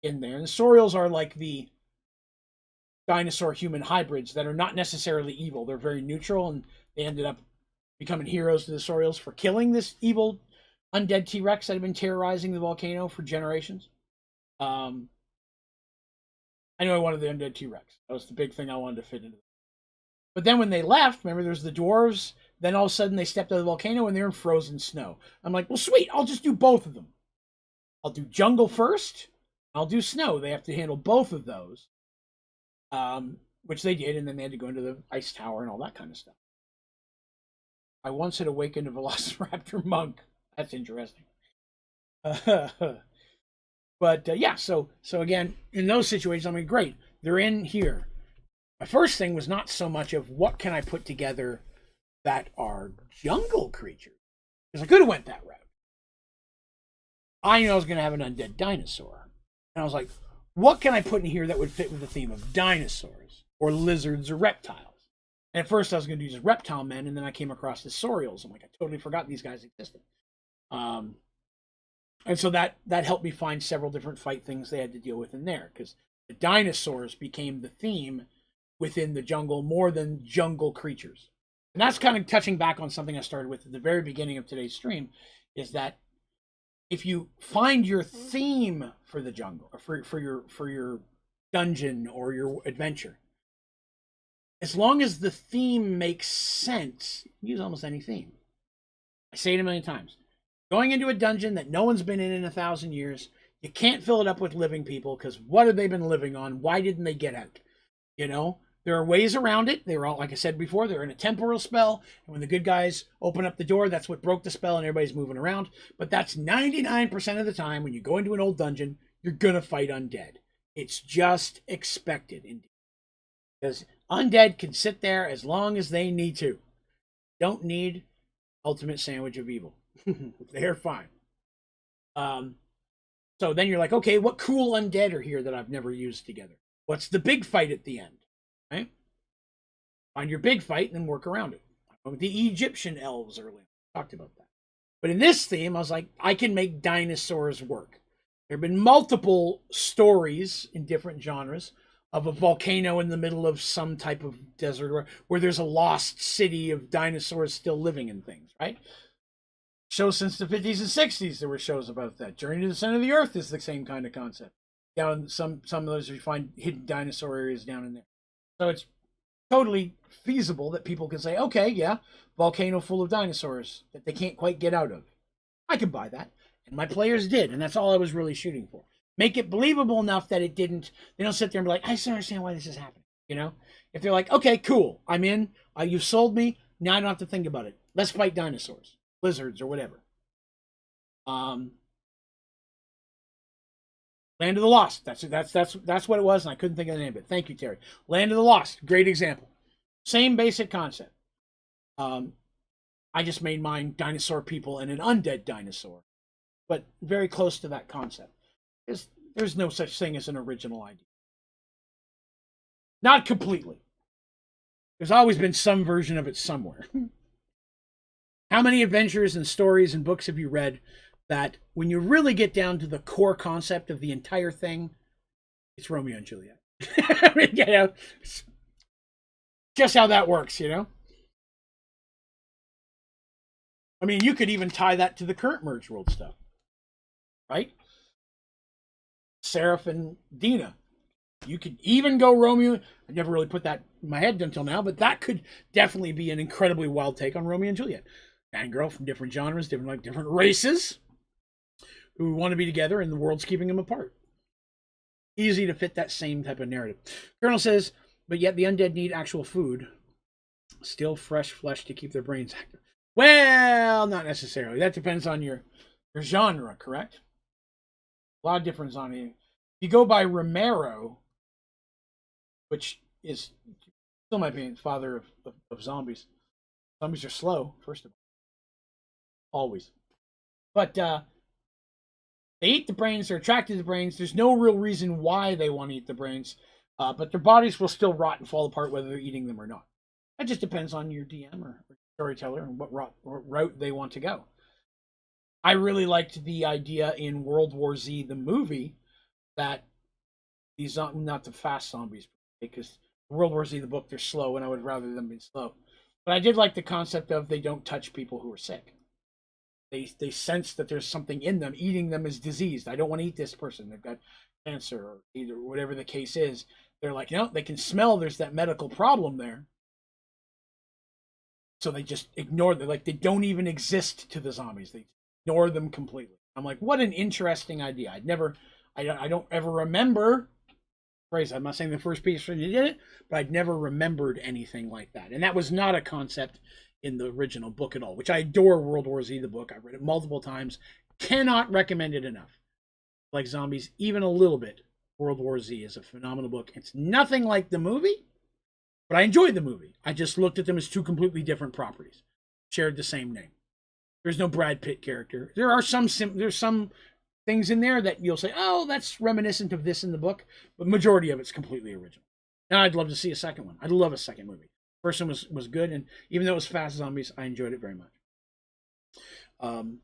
in there, and the saurials are like the dinosaur-human hybrids that are not necessarily evil. They're very neutral, and they ended up becoming heroes to the saurials for killing this evil undead T-Rex that had been terrorizing the volcano for generations. I knew I wanted the undead T-Rex. That was the big thing I wanted to fit into. But then when they left, remember there's the dwarves, then all of a sudden they stepped out of the volcano and they're in frozen snow. I'm like, well, sweet, I'll just do both of them. I'll do jungle first, I'll do snow. They have to handle both of those, which they did, and then they had to go into the ice tower and all that kind of stuff. I once had awakened a Velociraptor monk. That's interesting. But yeah, so again, in those situations, I mean, great, they're in here. My first thing was not so much of what can I put together that are jungle creatures, because I could have went that route. I knew I was going to have an undead dinosaur, and I was like, what can I put in here that would fit with the theme of dinosaurs or lizards or reptiles? And at first I was going to use reptile men, and then I came across the saurials. I'm like, I totally forgot these guys existed. And so that helped me find several different fight things they had to deal with in there, because the dinosaurs became the theme within the jungle more than jungle creatures. And that's kind of touching back on something I started with at the very beginning of today's stream, is that if you find your theme for the jungle, or for your dungeon or your adventure, as long as the theme makes sense, use almost any theme. I say it a million times. Going into a dungeon that no one's been in 1,000 years, you can't fill it up with living people, because what have they been living on? Why didn't they get out? You know, there are ways around it. They were all, like I said before, they're in a temporal spell, and when the good guys open up the door, that's what broke the spell, and everybody's moving around. But that's 99% of the time when you go into an old dungeon, you're gonna fight undead. It's just expected, indeed, because undead can sit there as long as they need to. Don't need ultimate sandwich of evil. They're fine. So then you're like, okay, what cool undead are here that I've never used together? What's the big fight at the end? Right? Find your big fight and then work around it. With the Egyptian elves earlier, talked about that. But in this theme, I was like, I can make dinosaurs work. There have been multiple stories in different genres of a volcano in the middle of some type of desert where there's a lost city of dinosaurs still living and things, right? Shows since the 50s and 60s, there were shows about that. Journey to the Center of the Earth is the same kind of concept. Down some of those, you find hidden dinosaur areas down in there. So it's totally feasible that people can say, okay, yeah, volcano full of dinosaurs that they can't quite get out of. I can buy that. And my players did, and that's all I was really shooting for. Make it believable enough that it didn't. They don't sit there and be like, I just don't understand why this is happening. You know, if they're like, okay, cool, I'm in. You've sold me. Now I don't have to think about it. Let's fight dinosaurs, lizards, or whatever. Land of the Lost. That's what it was, and I couldn't think of the name of it. Thank you, Terry. Land of the Lost. Great example. Same basic concept. I just made mine dinosaur people and an undead dinosaur, but very close to that concept. There's no such thing as an original idea. Not completely. There's always been some version of it somewhere. How many adventures and stories and books have you read that when you really get down to the core concept of the entire thing, it's Romeo and Juliet? I mean, you know, just how that works, you know? I mean, you could even tie that to the current Mergedworlds stuff, right? Seraph and Dina. You could even go Romeo. I never really put that in my head until now, but that could definitely be an incredibly wild take on Romeo and Juliet. Man and girl from different genres, different races, who want to be together, and the world's keeping them apart. Easy to fit that same type of narrative. Colonel says, but yet the undead need actual food. Still fresh flesh to keep their brains active. Well, not necessarily. That depends on your genre, correct? A lot of difference on it. If you go by Romero, which is still my opinion, father of zombies. Zombies are slow, first of all. Always. But they eat the brains, they're attracted to the brains. There's no real reason why they want to eat the brains, but their bodies will still rot and fall apart whether they're eating them or not. That just depends on your DM or storyteller and what route they want to go. I really liked the idea in World War Z, the movie, that these, not the fast zombies, because World War Z, the book, they're slow, and I would rather them be slow. But I did like the concept of they don't touch people who are sick. They sense that there's something in them. Eating them is diseased. I don't want to eat this person. They've got cancer or either whatever the case is. They're like, you know, they can smell there's that medical problem there. So they just ignore them. Like, they don't even exist to the zombies. They ignore them completely. I'm like, what an interesting idea. I don't ever remember, I'm not saying the first person who did it, but I'd never remembered anything like that. And that was not a concept in the original book at all, which I adore. World War Z, the book. I've read it multiple times. Cannot recommend it enough. Like zombies, even a little bit. World War Z is a phenomenal book. It's nothing like the movie, but I enjoyed the movie. I just looked at them as two completely different properties. Shared the same name. There's no Brad Pitt character. There are some things in there that you'll say, oh, that's reminiscent of this in the book, but majority of it's completely original. Now I'd love to see a second one. I'd love a second movie. First one was good, and even though it was fast zombies, I enjoyed it very much. And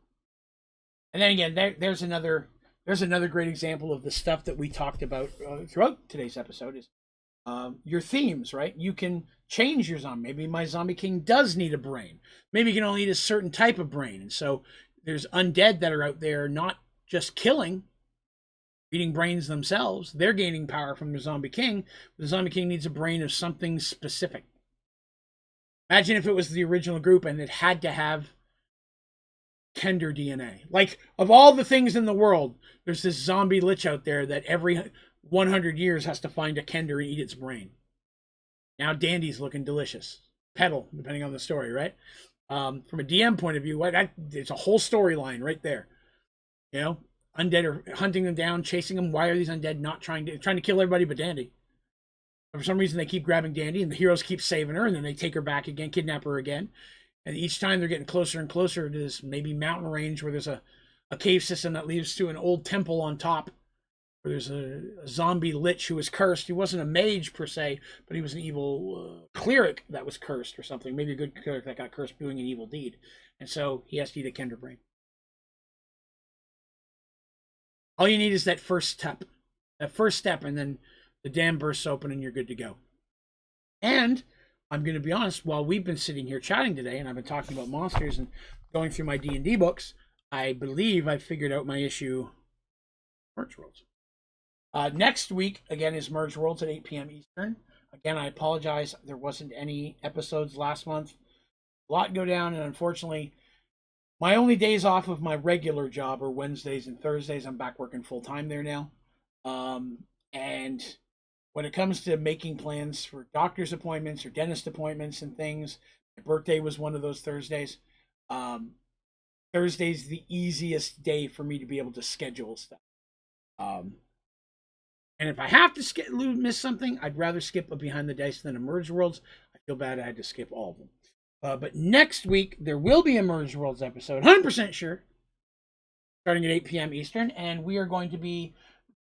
then again, there's another great example of the stuff that we talked about throughout today's episode is your themes, right? You can change your zombie. Maybe my zombie king does need a brain. Maybe you can only eat a certain type of brain, and so there's undead that are out there not just killing, eating brains themselves. They're gaining power from the zombie king. The zombie king needs a brain of something specific. Imagine if it was the original group and it had to have Kender DNA. Like, of all the things in the world, there's this zombie lich out there that every 100 years has to find a Kender and eat its brain. Now Dandy's looking delicious. Petal, depending on the story, right? From a DM point of view, it's a whole storyline right there. You know, undead are hunting them down, chasing them. Why are these undead not trying to kill everybody but Dandy? For some reason, they keep grabbing Dandy, and the heroes keep saving her, and then they take her back again, kidnap her again. And each time they're getting closer and closer to this maybe mountain range where there's a cave system that leads to an old temple on top, where there's a zombie lich who was cursed. He wasn't a mage per se, but he was an evil cleric that was cursed or something. Maybe a good cleric that got cursed doing an evil deed. And so he has to eat a Kender brain. All you need is that first step. And then the dam bursts open and you're good to go. And I'm going to be honest, while we've been sitting here chatting today, and I've been talking about monsters and going through my D&D books, I believe I figured out my issue, Mergedworlds. Next week, again, is Mergedworlds at 8 p.m. Eastern. Again, I apologize. There wasn't any episodes last month. A lot go down, and unfortunately, my only days off of my regular job are Wednesdays and Thursdays. I'm back working full-time there now. And when it comes to making plans for doctor's appointments or dentist appointments and things, my birthday was one of those Thursdays. Um, Thursday's the easiest day for me to be able to schedule stuff. Um, and if I have to miss something, I'd rather skip a Behind the Dice than a Mergedworlds. I feel bad I had to skip all of them. But next week, there will be a Mergedworlds episode, 100% sure, starting at 8 p.m. Eastern, and we are going to be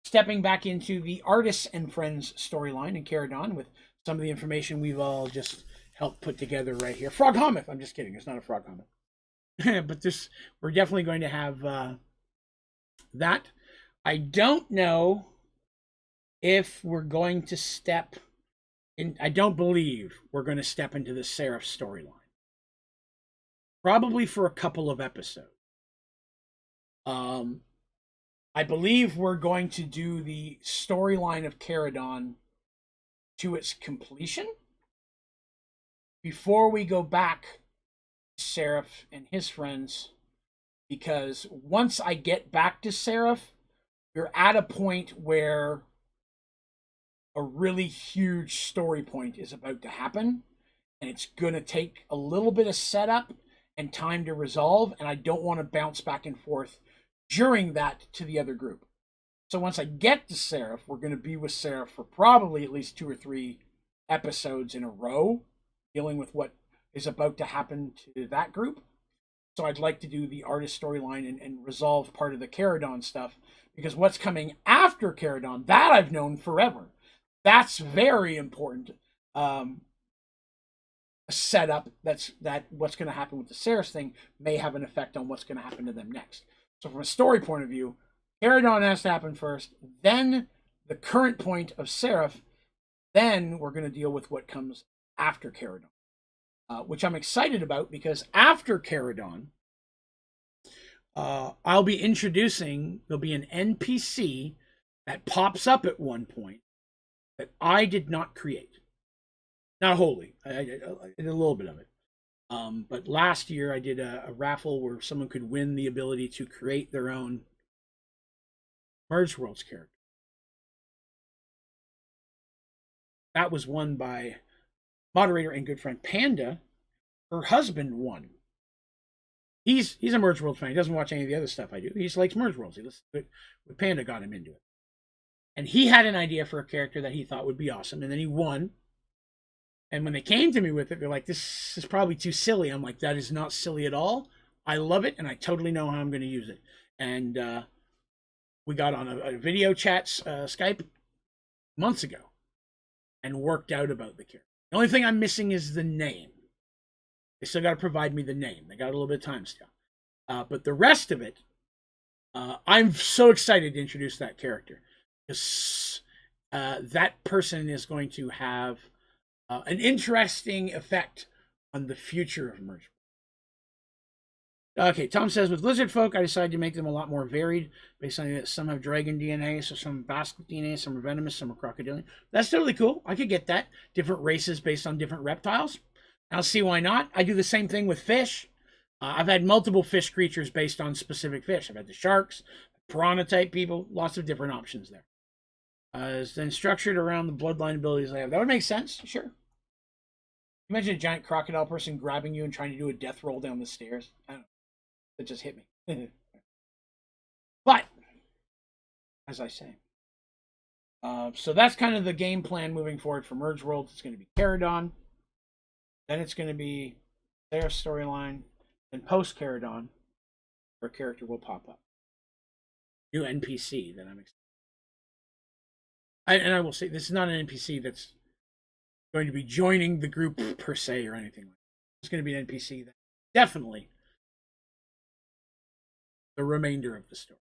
stepping back into the Artists and Friends storyline in Caradon with some of the information we've all just helped put together right here. Frog Hometh! I'm just kidding, it's not a Frog Hometh. But we're definitely going to have that. I don't know if we're going to step in. I don't believe we're going to step into the Seraph storyline. Probably for a couple of episodes. I believe we're going to do the storyline of Caradon to its completion before we go back to Seraph and his friends, because once I get back to Seraph, you're at a point where a really huge story point is about to happen, and it's going to take a little bit of setup and time to resolve, and I don't want to bounce back and forth during that to the other group. So once I get to Seraph, we're going to be with Seraph for probably at least 2 or 3 episodes in a row, dealing with what is about to happen to that group. So I'd like to do the artist storyline and resolve part of the Caradon stuff, because what's coming after Caradon, that I've known forever. That's very important. Setup that what's going to happen with the Seraph thing may have an effect on what's going to happen to them next. So from a story point of view, Caradon has to happen first, then the current point of Seraph, then we're going to deal with what comes after Caradon, which I'm excited about, because after Caradon, I'll be introducing, there'll be an NPC that pops up at one point that I did not create. Not wholly. I did a little bit of it. But last year I did a raffle where someone could win the ability to create their own Mergedworlds character. That was won by moderator and good friend Panda. Her husband won. He's a Mergedworlds fan. He doesn't watch any of the other stuff I do. He just likes Mergedworlds. He listens to it. But Panda got him into it. And he had an idea for a character that he thought would be awesome. And then he won. And when they came to me with it, they're like, this is probably too silly. I'm like, that is not silly at all. I love it, and I totally know how I'm going to use it. And we got on a video chat, Skype, months ago, and worked out about the character. The only thing I'm missing is the name. They still got to provide me the name. They got a little bit of time still. But the rest of it, I'm so excited to introduce that character. Because that person is going to have an interesting effect on the future of Merge. Okay, Tom says, with lizard folk, I decided to make them a lot more varied, based on that some have dragon DNA, so some basilisk DNA, some are venomous, some are crocodilian. That's totally cool. I could get that. Different races based on different reptiles. I'll see why not. I do the same thing with fish. I've had multiple fish creatures based on specific fish. I've had the sharks, piranha type people, lots of different options there. It's then structured around the bloodline abilities I have. That would make sense, sure. Imagine a giant crocodile person grabbing you and trying to do a death roll down the stairs. I don't know. It just hit me. But, as I say. So that's kind of the game plan moving forward for Mergedworlds. It's going to be Caradon. Then it's going to be their storyline. And post-Caradon, a character will pop up. New NPC that I'm excited. And I will say, this is not an NPC that's going to be joining the group per se or anything like that. It's going to be an NPC that definitely the remainder of the story.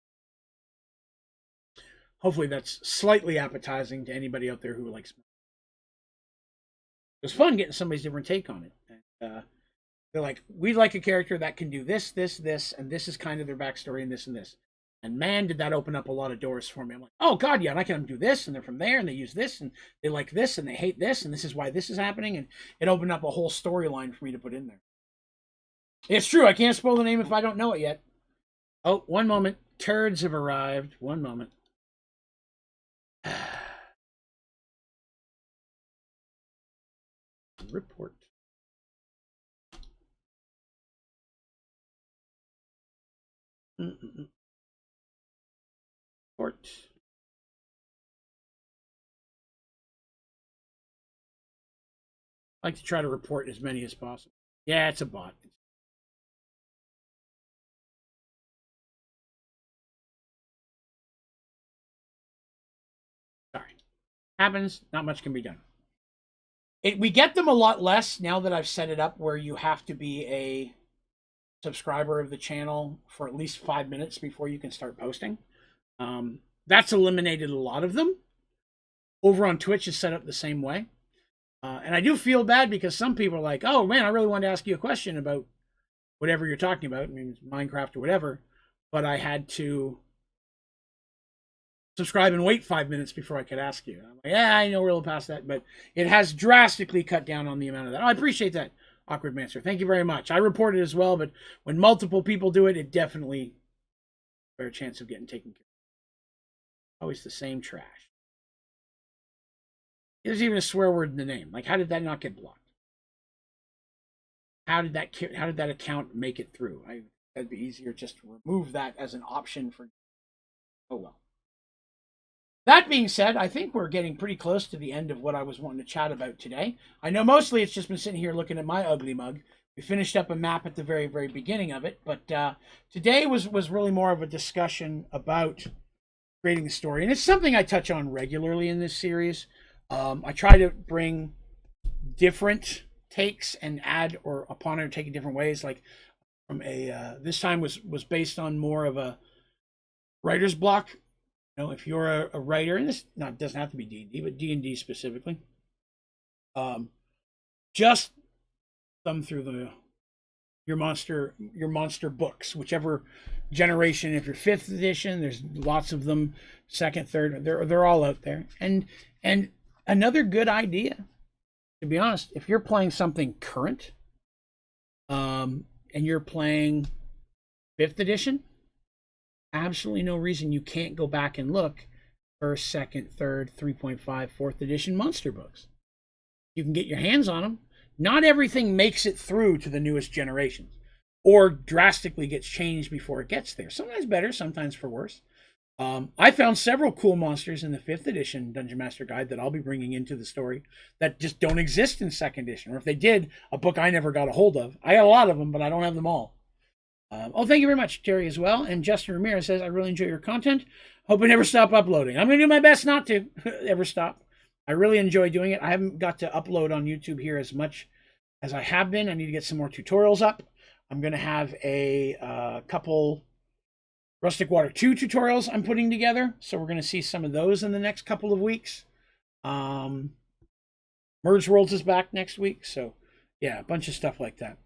Hopefully that's slightly appetizing to anybody out there who likes it. It was fun getting somebody's different take on it. And, they're like, we'd like a character that can do this, this, this, and this is kind of their backstory and this and this. And man, did that open up a lot of doors for me. I'm like, oh God, yeah, and I can do this, and they're from there, and they use this, and they like this, and they hate this, and this is why this is happening. And it opened up a whole storyline for me to put in there. It's true, I can't spoil the name if I don't know it yet. Oh, one moment. Turds have arrived. One moment. report. Report. I like to try to report as many as possible. Yeah, it's a bot. Sorry. Happens. Not much can be done. We get them a lot less now that I've set it up where you have to be a subscriber of the channel for at least 5 minutes before you can start posting. That's eliminated a lot of them. Over on Twitch is set up the same way. And I do feel bad because some people are like, oh man, I really wanted to ask you a question about whatever you're talking about. I mean, Minecraft or whatever. But I had to subscribe and wait 5 minutes before I could ask you. I'm like, yeah, I know we're a little past that, but it has drastically cut down on the amount of that. Oh, I appreciate that, Awkward Mancer. Thank you very much. I report it as well, but when multiple people do it, it definitely has a better chance of getting taken care of. Always the same trash. There's even a swear word in the name. Like, how did that not get blocked? How did that account make it through? That'd be easier just to remove that as an option for. Oh well. That being said, I think we're getting pretty close to the end of what I was wanting to chat about today. I know mostly it's just been sitting here looking at my ugly mug. We finished up a map at the very, very beginning of it, but today was really more of a discussion about creating the story, and it's something I touch on regularly in this series. I try to bring different takes and add or upon it take in different ways. Like from this time was based on more of a writer's block. You know, if you're a writer, and this doesn't have to be D&D, but D&D specifically, just thumb through your monster books, whichever generation. If you're 5th edition, there's lots of them. 2nd, 3rd, they're all out there. And another good idea, to be honest, if you're playing something current, and you're playing 5th edition, absolutely no reason you can't go back and look 1st, 2nd, 3rd, 3.5, 4th edition monster books. You can get your hands on them. Not everything makes it through to the newest generations or drastically gets changed before it gets there. Sometimes better, sometimes for worse. I found several cool monsters in the 5th edition Dungeon Master Guide that I'll be bringing into the story that just don't exist in 2nd edition. Or if they did, a book I never got a hold of. I got a lot of them, but I don't have them all. Thank you very much, Terry, as well. And Justin Ramirez says, I really enjoy your content. Hope I never stop uploading. I'm going to do my best not to ever stop. I really enjoy doing it. I haven't got to upload on YouTube here as much as I have been. I need to get some more tutorials up. I'm going to have a couple Rustic Water 2 tutorials I'm putting together. So we're going to see some of those in the next couple of weeks. Mergedworlds is back next week. So yeah, a bunch of stuff like that.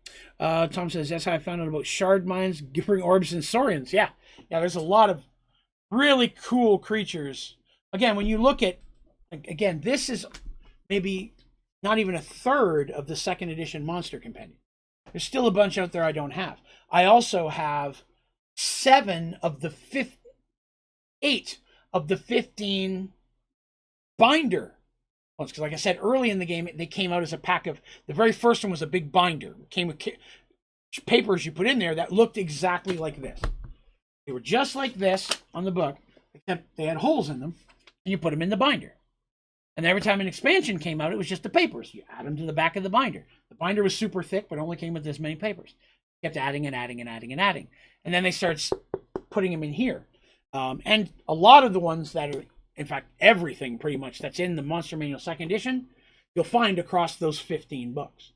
Tom says, that's how I found out about shard mines, gibbering orbs, and saurians. Yeah, there's a lot of really cool creatures. Again, when you look at, again, this is maybe not even a third of the 2nd edition monster compendium. There's still a bunch out there I don't have. I also have 8 of the 15 binder ones, because like I said, early in the game, they came out as a pack of, the very first one was a big binder. It came with papers you put in there that looked exactly like this. They were just like this on the book, except they had holes in them, and you put them in the binder. And every time an expansion came out, it was just the papers. You add them to the back of the binder. The binder was super thick, but only came with this many papers. Kept adding and adding and adding and adding. And then they started putting them in here. And a lot of the ones that are, in fact, everything pretty much that's in the Monster Manual 2nd edition, you'll find across those 15 books.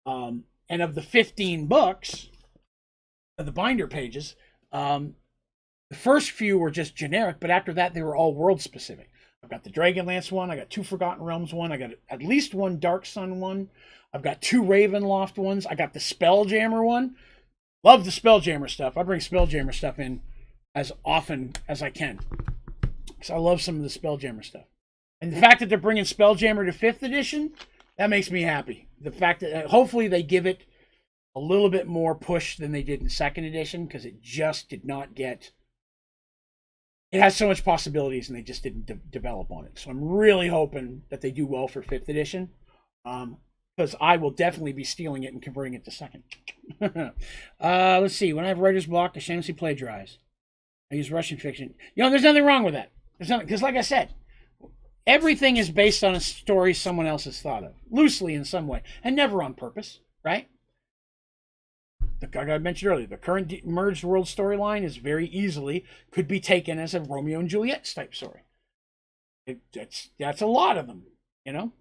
And of the 15 books, of the binder pages, the first few were just generic, but after that, they were all world specific. I've got the Dragonlance one, I got 2 Forgotten Realms one, I got at least 1 Dark Sun one, I've got 2 Ravenloft ones, I got the Spelljammer one. Love the Spelljammer stuff. I bring Spelljammer stuff in as often as I can, because I love some of the Spelljammer stuff. And the fact that they're bringing Spelljammer to 5th edition, that makes me happy. The fact that hopefully they give it a little bit more push than they did in 2nd edition, because it just did not get... It has so much possibilities, and they just didn't develop on it. So I'm really hoping that they do well for 5th edition. Because because I will definitely be stealing it and converting it to second. Let's see. When I have writer's block, I shamelessly plagiarize. I use Russian fiction. There's nothing wrong with that. There's nothing, because like I said, everything is based on a story someone else has thought of, loosely in some way, and never on purpose, right? Like I mentioned earlier, the current Merged World storyline is very easily could be taken as a Romeo and Juliet type story. That's a lot of them, A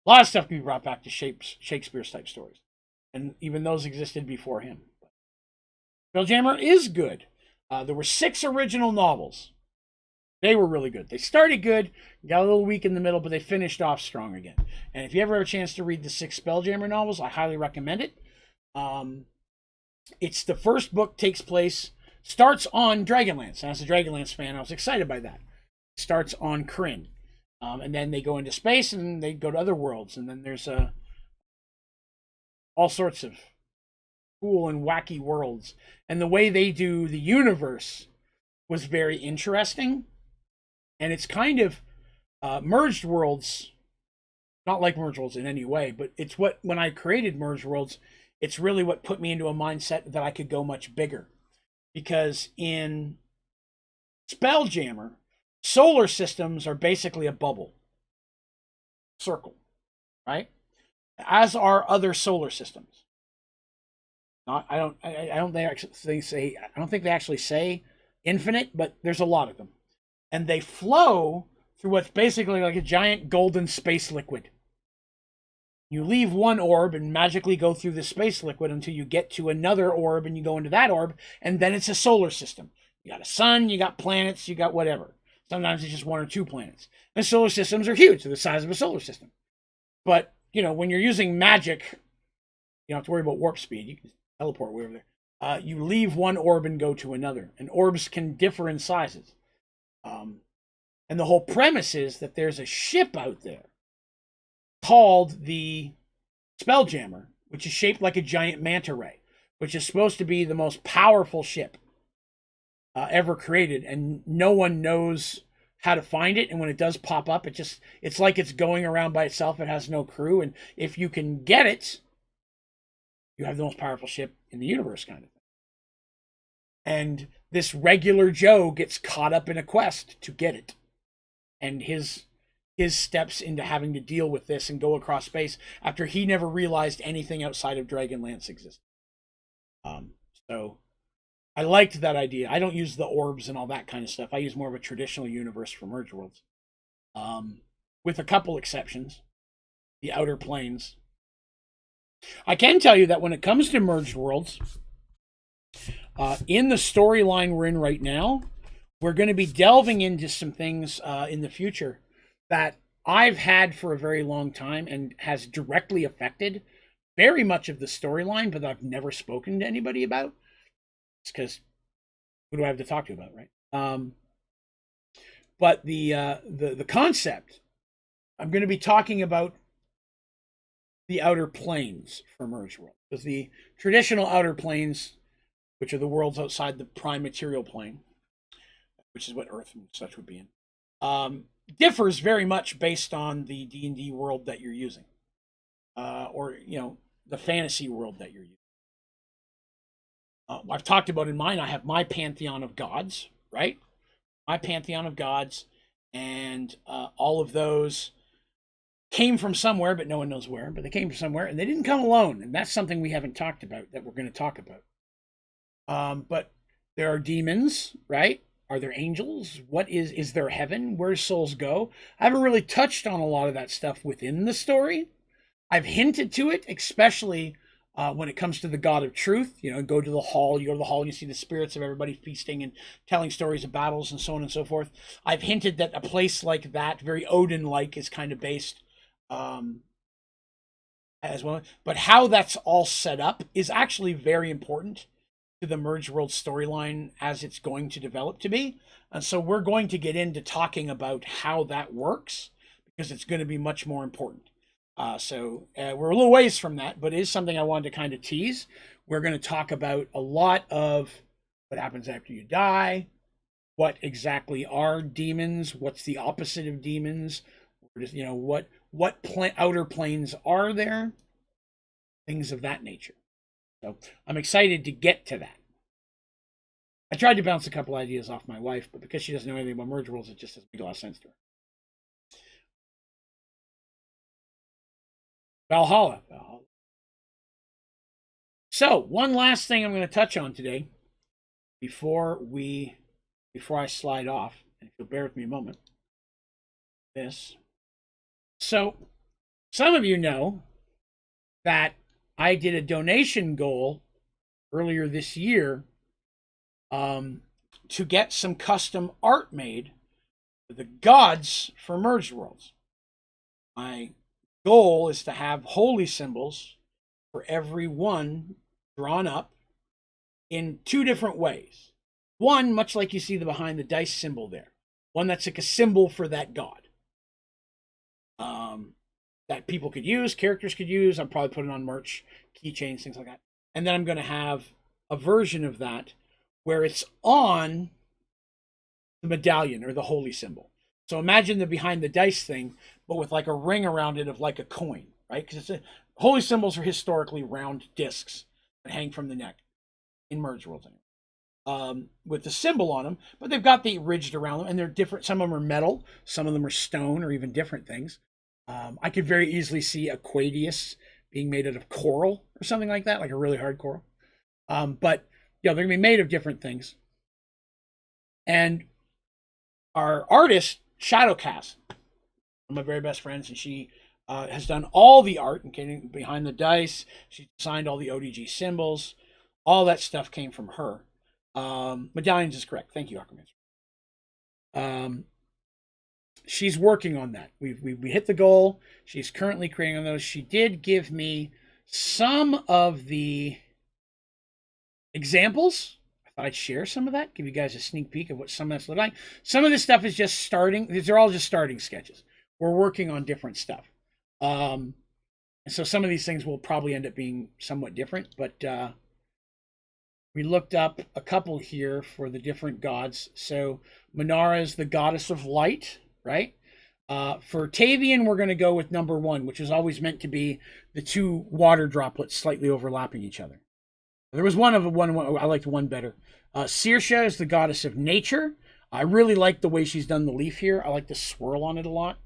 lot of stuff can be brought back to Shakespeare's type stories, and even those existed before him. Spelljammer is good. There were 6 original novels. They were really good. They started good, got a little weak in the middle, but they finished off strong again. And if you ever have a chance to read the 6 Spelljammer novels, I highly recommend it. It's the first book starts on Dragonlance. And as a Dragonlance fan, I was excited by that. It starts on Krynn. And then they go into space and they go to other worlds. And then there's all sorts of cool and wacky worlds. And the way they do the universe was very interesting. And it's kind of Merged Worlds, not like Merged Worlds in any way, but it's when I created Merged Worlds, it's really what put me into a mindset that I could go much bigger. Because in Spelljammer, solar systems are basically a bubble. Circle. Right? As are other solar systems. I don't think they actually say infinite, but there's a lot of them. And they flow through what's basically like a giant golden space liquid. You leave one orb and magically go through the space liquid until you get to another orb and you go into that orb, and then it's a solar system. You got a sun, you got planets, you got whatever. Sometimes it's just 1 or 2 planets. And solar systems are huge. They're the size of a solar system. But, when you're using magic, you don't have to worry about warp speed. You can teleport way over there. You leave one orb and go to another. And orbs can differ in sizes. And the whole premise is that there's a ship out there called the Spelljammer, which is shaped like a giant manta ray, which is supposed to be the most powerful ship ever created, and no one knows how to find it. And when it does pop up, it's like it's going around by itself. It has no crew, and if you can get it, you have the most powerful ship in the universe, kind of thing. And this regular Joe gets caught up in a quest to get it, and his steps into having to deal with this and go across space after he never realized anything outside of Dragonlance existed. So I liked that idea. I don't use the orbs and all that kind of stuff. I use more of a traditional universe for Merge Worlds. With a couple exceptions. The Outer Planes. I can tell you that when it comes to Merged Worlds, in the storyline we're in right now, we're going to be delving into some things in the future that I've had for a very long time and has directly affected very much of the storyline, but I've never spoken to anybody about. It's because who do I have to talk to about, right? But the concept, I'm going to be talking about the Outer Planes for Merge World. Because the traditional Outer Planes, which are the worlds outside the prime material plane, which is what Earth and such would be in, differs very much based on the D&D world that you're using. Or, the fantasy world that you're using. I've talked about in mine, I have my pantheon of gods, right? My pantheon of gods, and all of those came from somewhere, but no one knows where, but they came from somewhere, and they didn't come alone, and that's something we haven't talked about that we're going to talk about. But there are demons, right? Are there angels? What is there heaven? Where souls go? I haven't really touched on a lot of that stuff within the story. I've hinted to it, especially when it comes to the God of Truth. Go to the hall, you go to the hall and you see the spirits of everybody feasting and telling stories of battles and so on and so forth. I've hinted that a place like that, very Odin-like, is kind of based as well. But how that's all set up is actually very important to the Merge World storyline as it's going to develop to be. And so we're going to get into talking about how that works, because it's going to be much more important. So we're a little ways from that, but it is something I wanted to kind of tease. We're going to talk about a lot of what happens after you die, what exactly are demons, what's the opposite of demons, or just, what outer planes are there, things of that nature. So I'm excited to get to that. I tried to bounce a couple ideas off my wife, but because she doesn't know anything about Mergedworlds, it just doesn't make a lot of sense to her. Valhalla. So one last thing I'm going to touch on today before I slide off, and if you'll bear with me a moment. So some of you know that I did a donation goal earlier this year to get some custom art made for the gods for Mergedworlds. My goal is to have holy symbols for every one drawn up in two different ways. One, much like you see the behind the dice symbol there. One that's like a symbol for that god. That people could use, characters could use. I'm probably putting on merch, keychains, things like that. And then I'm going to have a version of that where it's on the medallion or the holy symbol. So imagine the behind the dice thing, but with like a ring around it of like a coin, right? Because holy symbols are historically round discs that hang from the neck in Mergedworlds anyway. With the symbol on them, but they've got the ridged around them, and they're different. Some of them are metal, some of them are stone, or even different things. I could very easily see a Quadius being made out of coral or something like that, like a really hard coral. But they're gonna be made of different things. And our artist, Shadowcast, one of my very best friends, and she has done all the art, including behind the dice. She designed all the ODG symbols. All that stuff came from her. Medallions is correct. Thank you, Aquaman. She's working on that. We hit the goal. She's currently creating on those. She did give me some of the examples. I thought I'd share some of that, give you guys a sneak peek of what some of this looks like. Some of this stuff is just starting. These are all just starting sketches. We're working on different stuff. And so some of these things will probably end up being somewhat different, but we looked up a couple here for the different gods. So Minara is the goddess of light, right? For Tavian, we're going to go with number 1, which is always meant to be the two water droplets slightly overlapping each other. There was one I liked one better. Saoirse is the goddess of nature. I really like the way she's done the leaf here. I like the swirl on it a lot.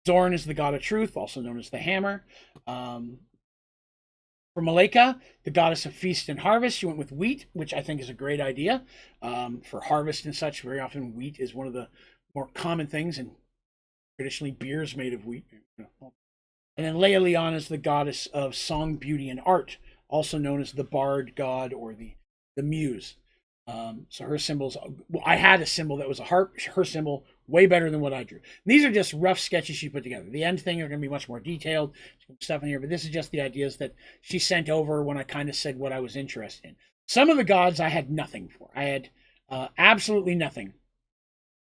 Zorn is the god of truth, also known as the hammer. For Maleka, the goddess of feast and harvest, she went with wheat, which I think is a great idea. For harvest and such, very often wheat is one of the more common things, and traditionally beers made of wheat. And then Leia Leon is the goddess of song, beauty, and art, also known as the bard god or the muse. So her symbols, I had a symbol that was a harp. Her symbol, way better than what I drew. These are just rough sketches she put together. The end thing are going to be much more detailed stuff in here, but this is just the ideas that she sent over when I kind of said what I was interested in. Some of the gods I had nothing for. I had absolutely nothing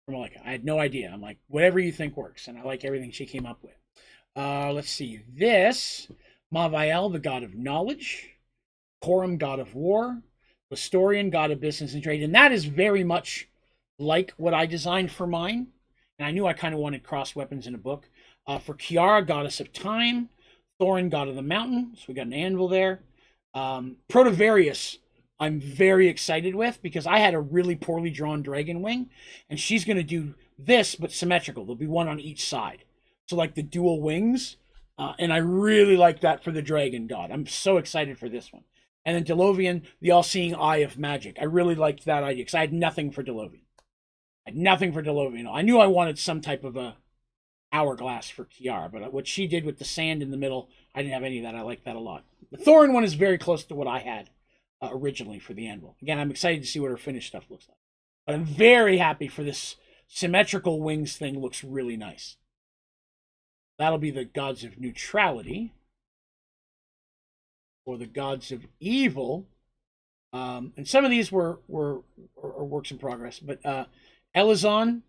for Maleka. I had no idea. I'm like, whatever you think works, and I like everything she came up with. Let's see. This, Mavael, the god of knowledge. Coram, god of war. Historian, god of business and trade. And that is very much like what I designed for mine. And I knew I kind of wanted cross weapons in a book. For Kiara, goddess of time. Thorin, god of the mountain. So we got an anvil there. Protovarius, I'm very excited with, because I had a really poorly drawn dragon wing. And she's going to do this, but symmetrical. There'll be one on each side. So like the dual wings. And I really like that for the dragon god. I'm so excited for this one. And then Delovian, the all-seeing eye of magic. I really liked that idea, because I had nothing for Delovian. I knew I wanted some type of a hourglass for Kiara, but what she did with the sand in the middle, I didn't have any of that. I like that a lot. The Thorin one is very close to what I had originally for the anvil. Again, I'm excited to see what her finished stuff looks like. But I'm very happy for this symmetrical wings thing. Looks really nice. That'll be the gods of neutrality. Or the gods of evil. And some of these were works in progress. But Elizon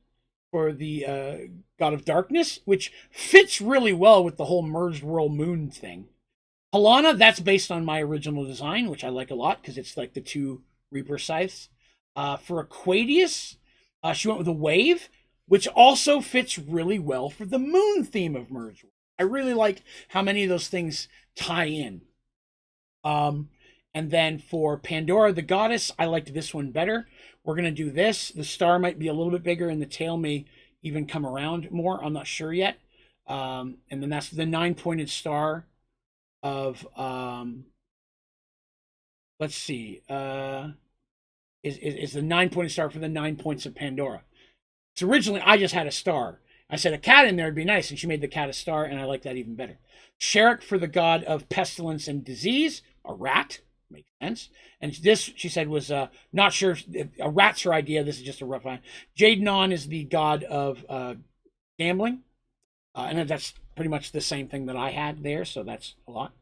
for the god of darkness, which fits really well with the whole merged world moon thing. Halana, that's based on my original design, which I like a lot, because it's like the two Reaper scythes. For Aquadius, she went with a wave, which also fits really well for the moon theme of Merge. I really like how many of those things tie in. And then for Pandora the Goddess, I liked this one better. We're going to do this. The star might be a little bit bigger and the tail may even come around more. I'm not sure yet. And then that's the 9-pointed star of, let's see, is the 9-pointed star for the 9 points of Pandora. So originally I just had a star. I said a cat in there would be nice, and she made the cat a star, and I like that even better. Sherrick for the god of pestilence and disease, a rat. Makes sense. And this, she said, was not sure if a rat's her idea. This is just a rough line. Jadenon is the god of gambling. And that's pretty much the same thing that I had there, so that's a lot.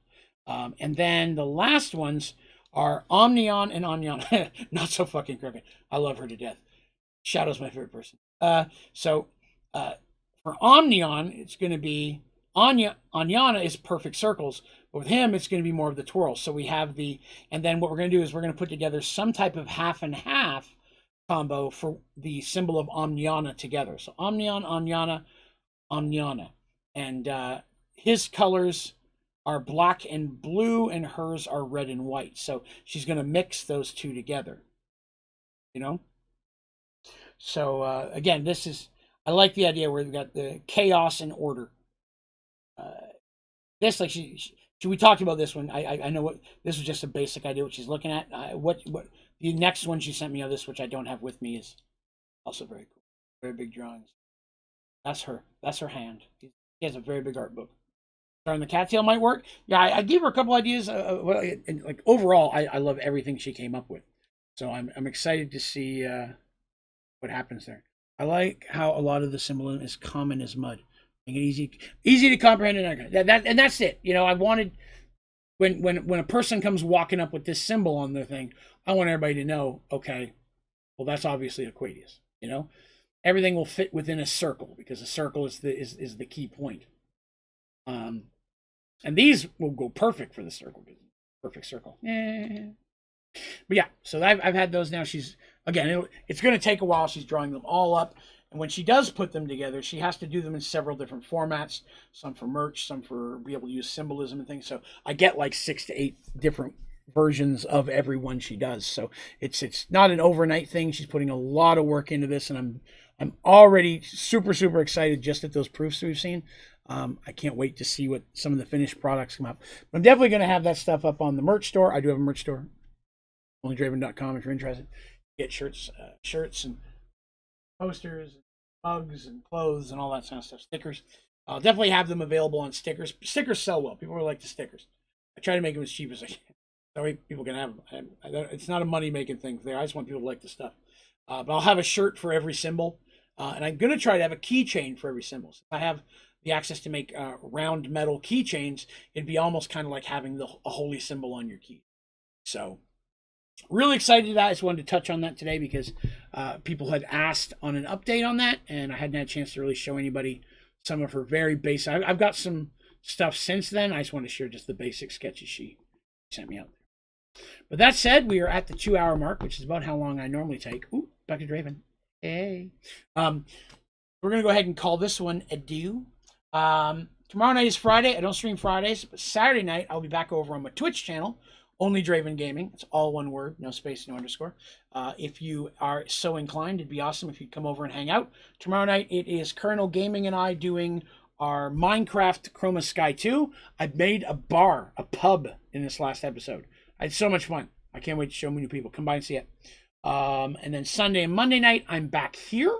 And then the last ones are Omnion and Anyana. Not so fucking crooked. I love her to death. Shadow's my favorite person. So for Omnion, it's going to be Anyana is perfect circles. But with him, it's going to be more of the twirl. So we have the, and then what we're going to do is we're going to put together some type of half and half combo for the symbol of Omniana together. So Omnion, Anyana, Anyana. And his colors are black and blue, and hers are red and white. So she's going to mix those two together. You know? So again, this is, I like the idea where we've got the chaos and order. This, like we talked about this one. I know what, this was just a basic idea what she's looking at. What the next one she sent me on this, which I don't have with me, is also very cool. Very big drawings. That's her. That's her hand. She has a very big art book. Starring the cattail might work. Yeah, I gave her a couple ideas. And like overall, I love everything she came up with. So I'm excited to see what happens there. I like how a lot of the symbolism is common as mud. Make it easy to comprehend, and that's it. You know, I wanted when a person comes walking up with this symbol on their thing, I want everybody to know, okay, well that's obviously Aquatius. You know, everything will fit within a circle because a circle is the key point. And these will go perfect for the circle. Perfect circle. But yeah, so I've had those now. She's, again, it's going to take a while. She's drawing them all up. And when she does put them together, she has to do them in several different formats. Some for merch, some for be able to use symbolism and things. So I get like 6 to 8 different versions of every one she does. So it's not an overnight thing. She's putting a lot of work into this, and I'm already super excited just at those proofs we've seen. I can't wait to see what some of the finished products come up. But I'm definitely going to have that stuff up on the merch store. I do have a merch store, Onlydraven.com if you're interested. Get shirts and posters, and mugs, and clothes, and all that kind of stuff. Stickers. I'll definitely have them available on stickers. Stickers sell well. People really like the stickers. I try to make them as cheap as I can. That way people can have them. It's not a money-making thing there. I just want people to like the stuff. But I'll have a shirt for every symbol. And I'm going to try to have a keychain for every symbol. So if I have the access to make round metal keychains, it'd be almost kind of like having a holy symbol on your key. So really excited that. I just wanted to touch on that today because people had asked on an update on that, and I hadn't had a chance to really show anybody some of her very basic. I've got some stuff since then. I just want to share just the basic sketches she sent me out there. But that said, we are at the 2-hour mark, which is about how long I normally take. Ooh, back to Draven. Hey. We're going to go ahead and call this one adieu. Tomorrow night is Friday. I don't stream Fridays, but Saturday night I'll be back over on my Twitch channel, Onlydraven Gaming. It's all one word, no space, no underscore. If you are so inclined, it'd be awesome if you'd come over and hang out. Tomorrow night it is Colonel Gaming and I doing our Minecraft Chroma Sky 2. I made a bar, a pub in this last episode. I had so much fun. I can't wait to show new people. Come by and see it. And then Sunday and Monday night, I'm back here.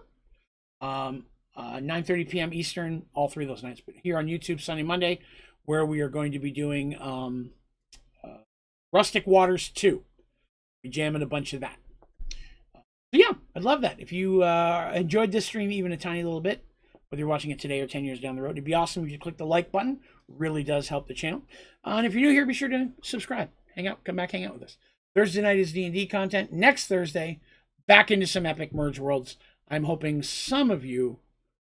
9:30 p.m. Eastern, all 3 of those nights. But here on YouTube, Sunday, Monday, where we are going to be doing Rustic Waters 2. We're jamming a bunch of that. So yeah, I'd love that. If you enjoyed this stream even a tiny little bit, whether you're watching it today or 10 years down the road, it'd be awesome if you click the like button. Really does help the channel. And if you're new here, be sure to subscribe. Hang out. Come back, hang out with us. Thursday night is D&D content. Next Thursday, back into some epic Mergedworlds. I'm hoping some of you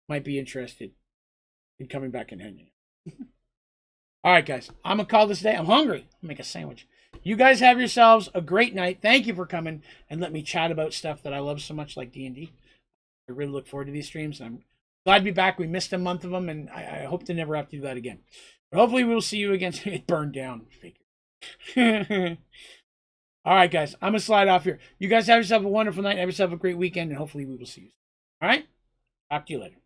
might be interested in coming back and hanging out. All right, guys. I'm going to call this day. I'm hungry. I'll make a sandwich. You guys have yourselves a great night. Thank you for coming and let me chat about stuff that I love so much, like D&D. I really look forward to these streams. I'm glad to be back. We missed a month of them, and I hope to never have to do that again. But hopefully we'll see you again. It burned down. All right, guys. I'm going to slide off here. You guys have yourself a wonderful night. Have yourself a great weekend, and hopefully we will see you soon. All right? Talk to you later.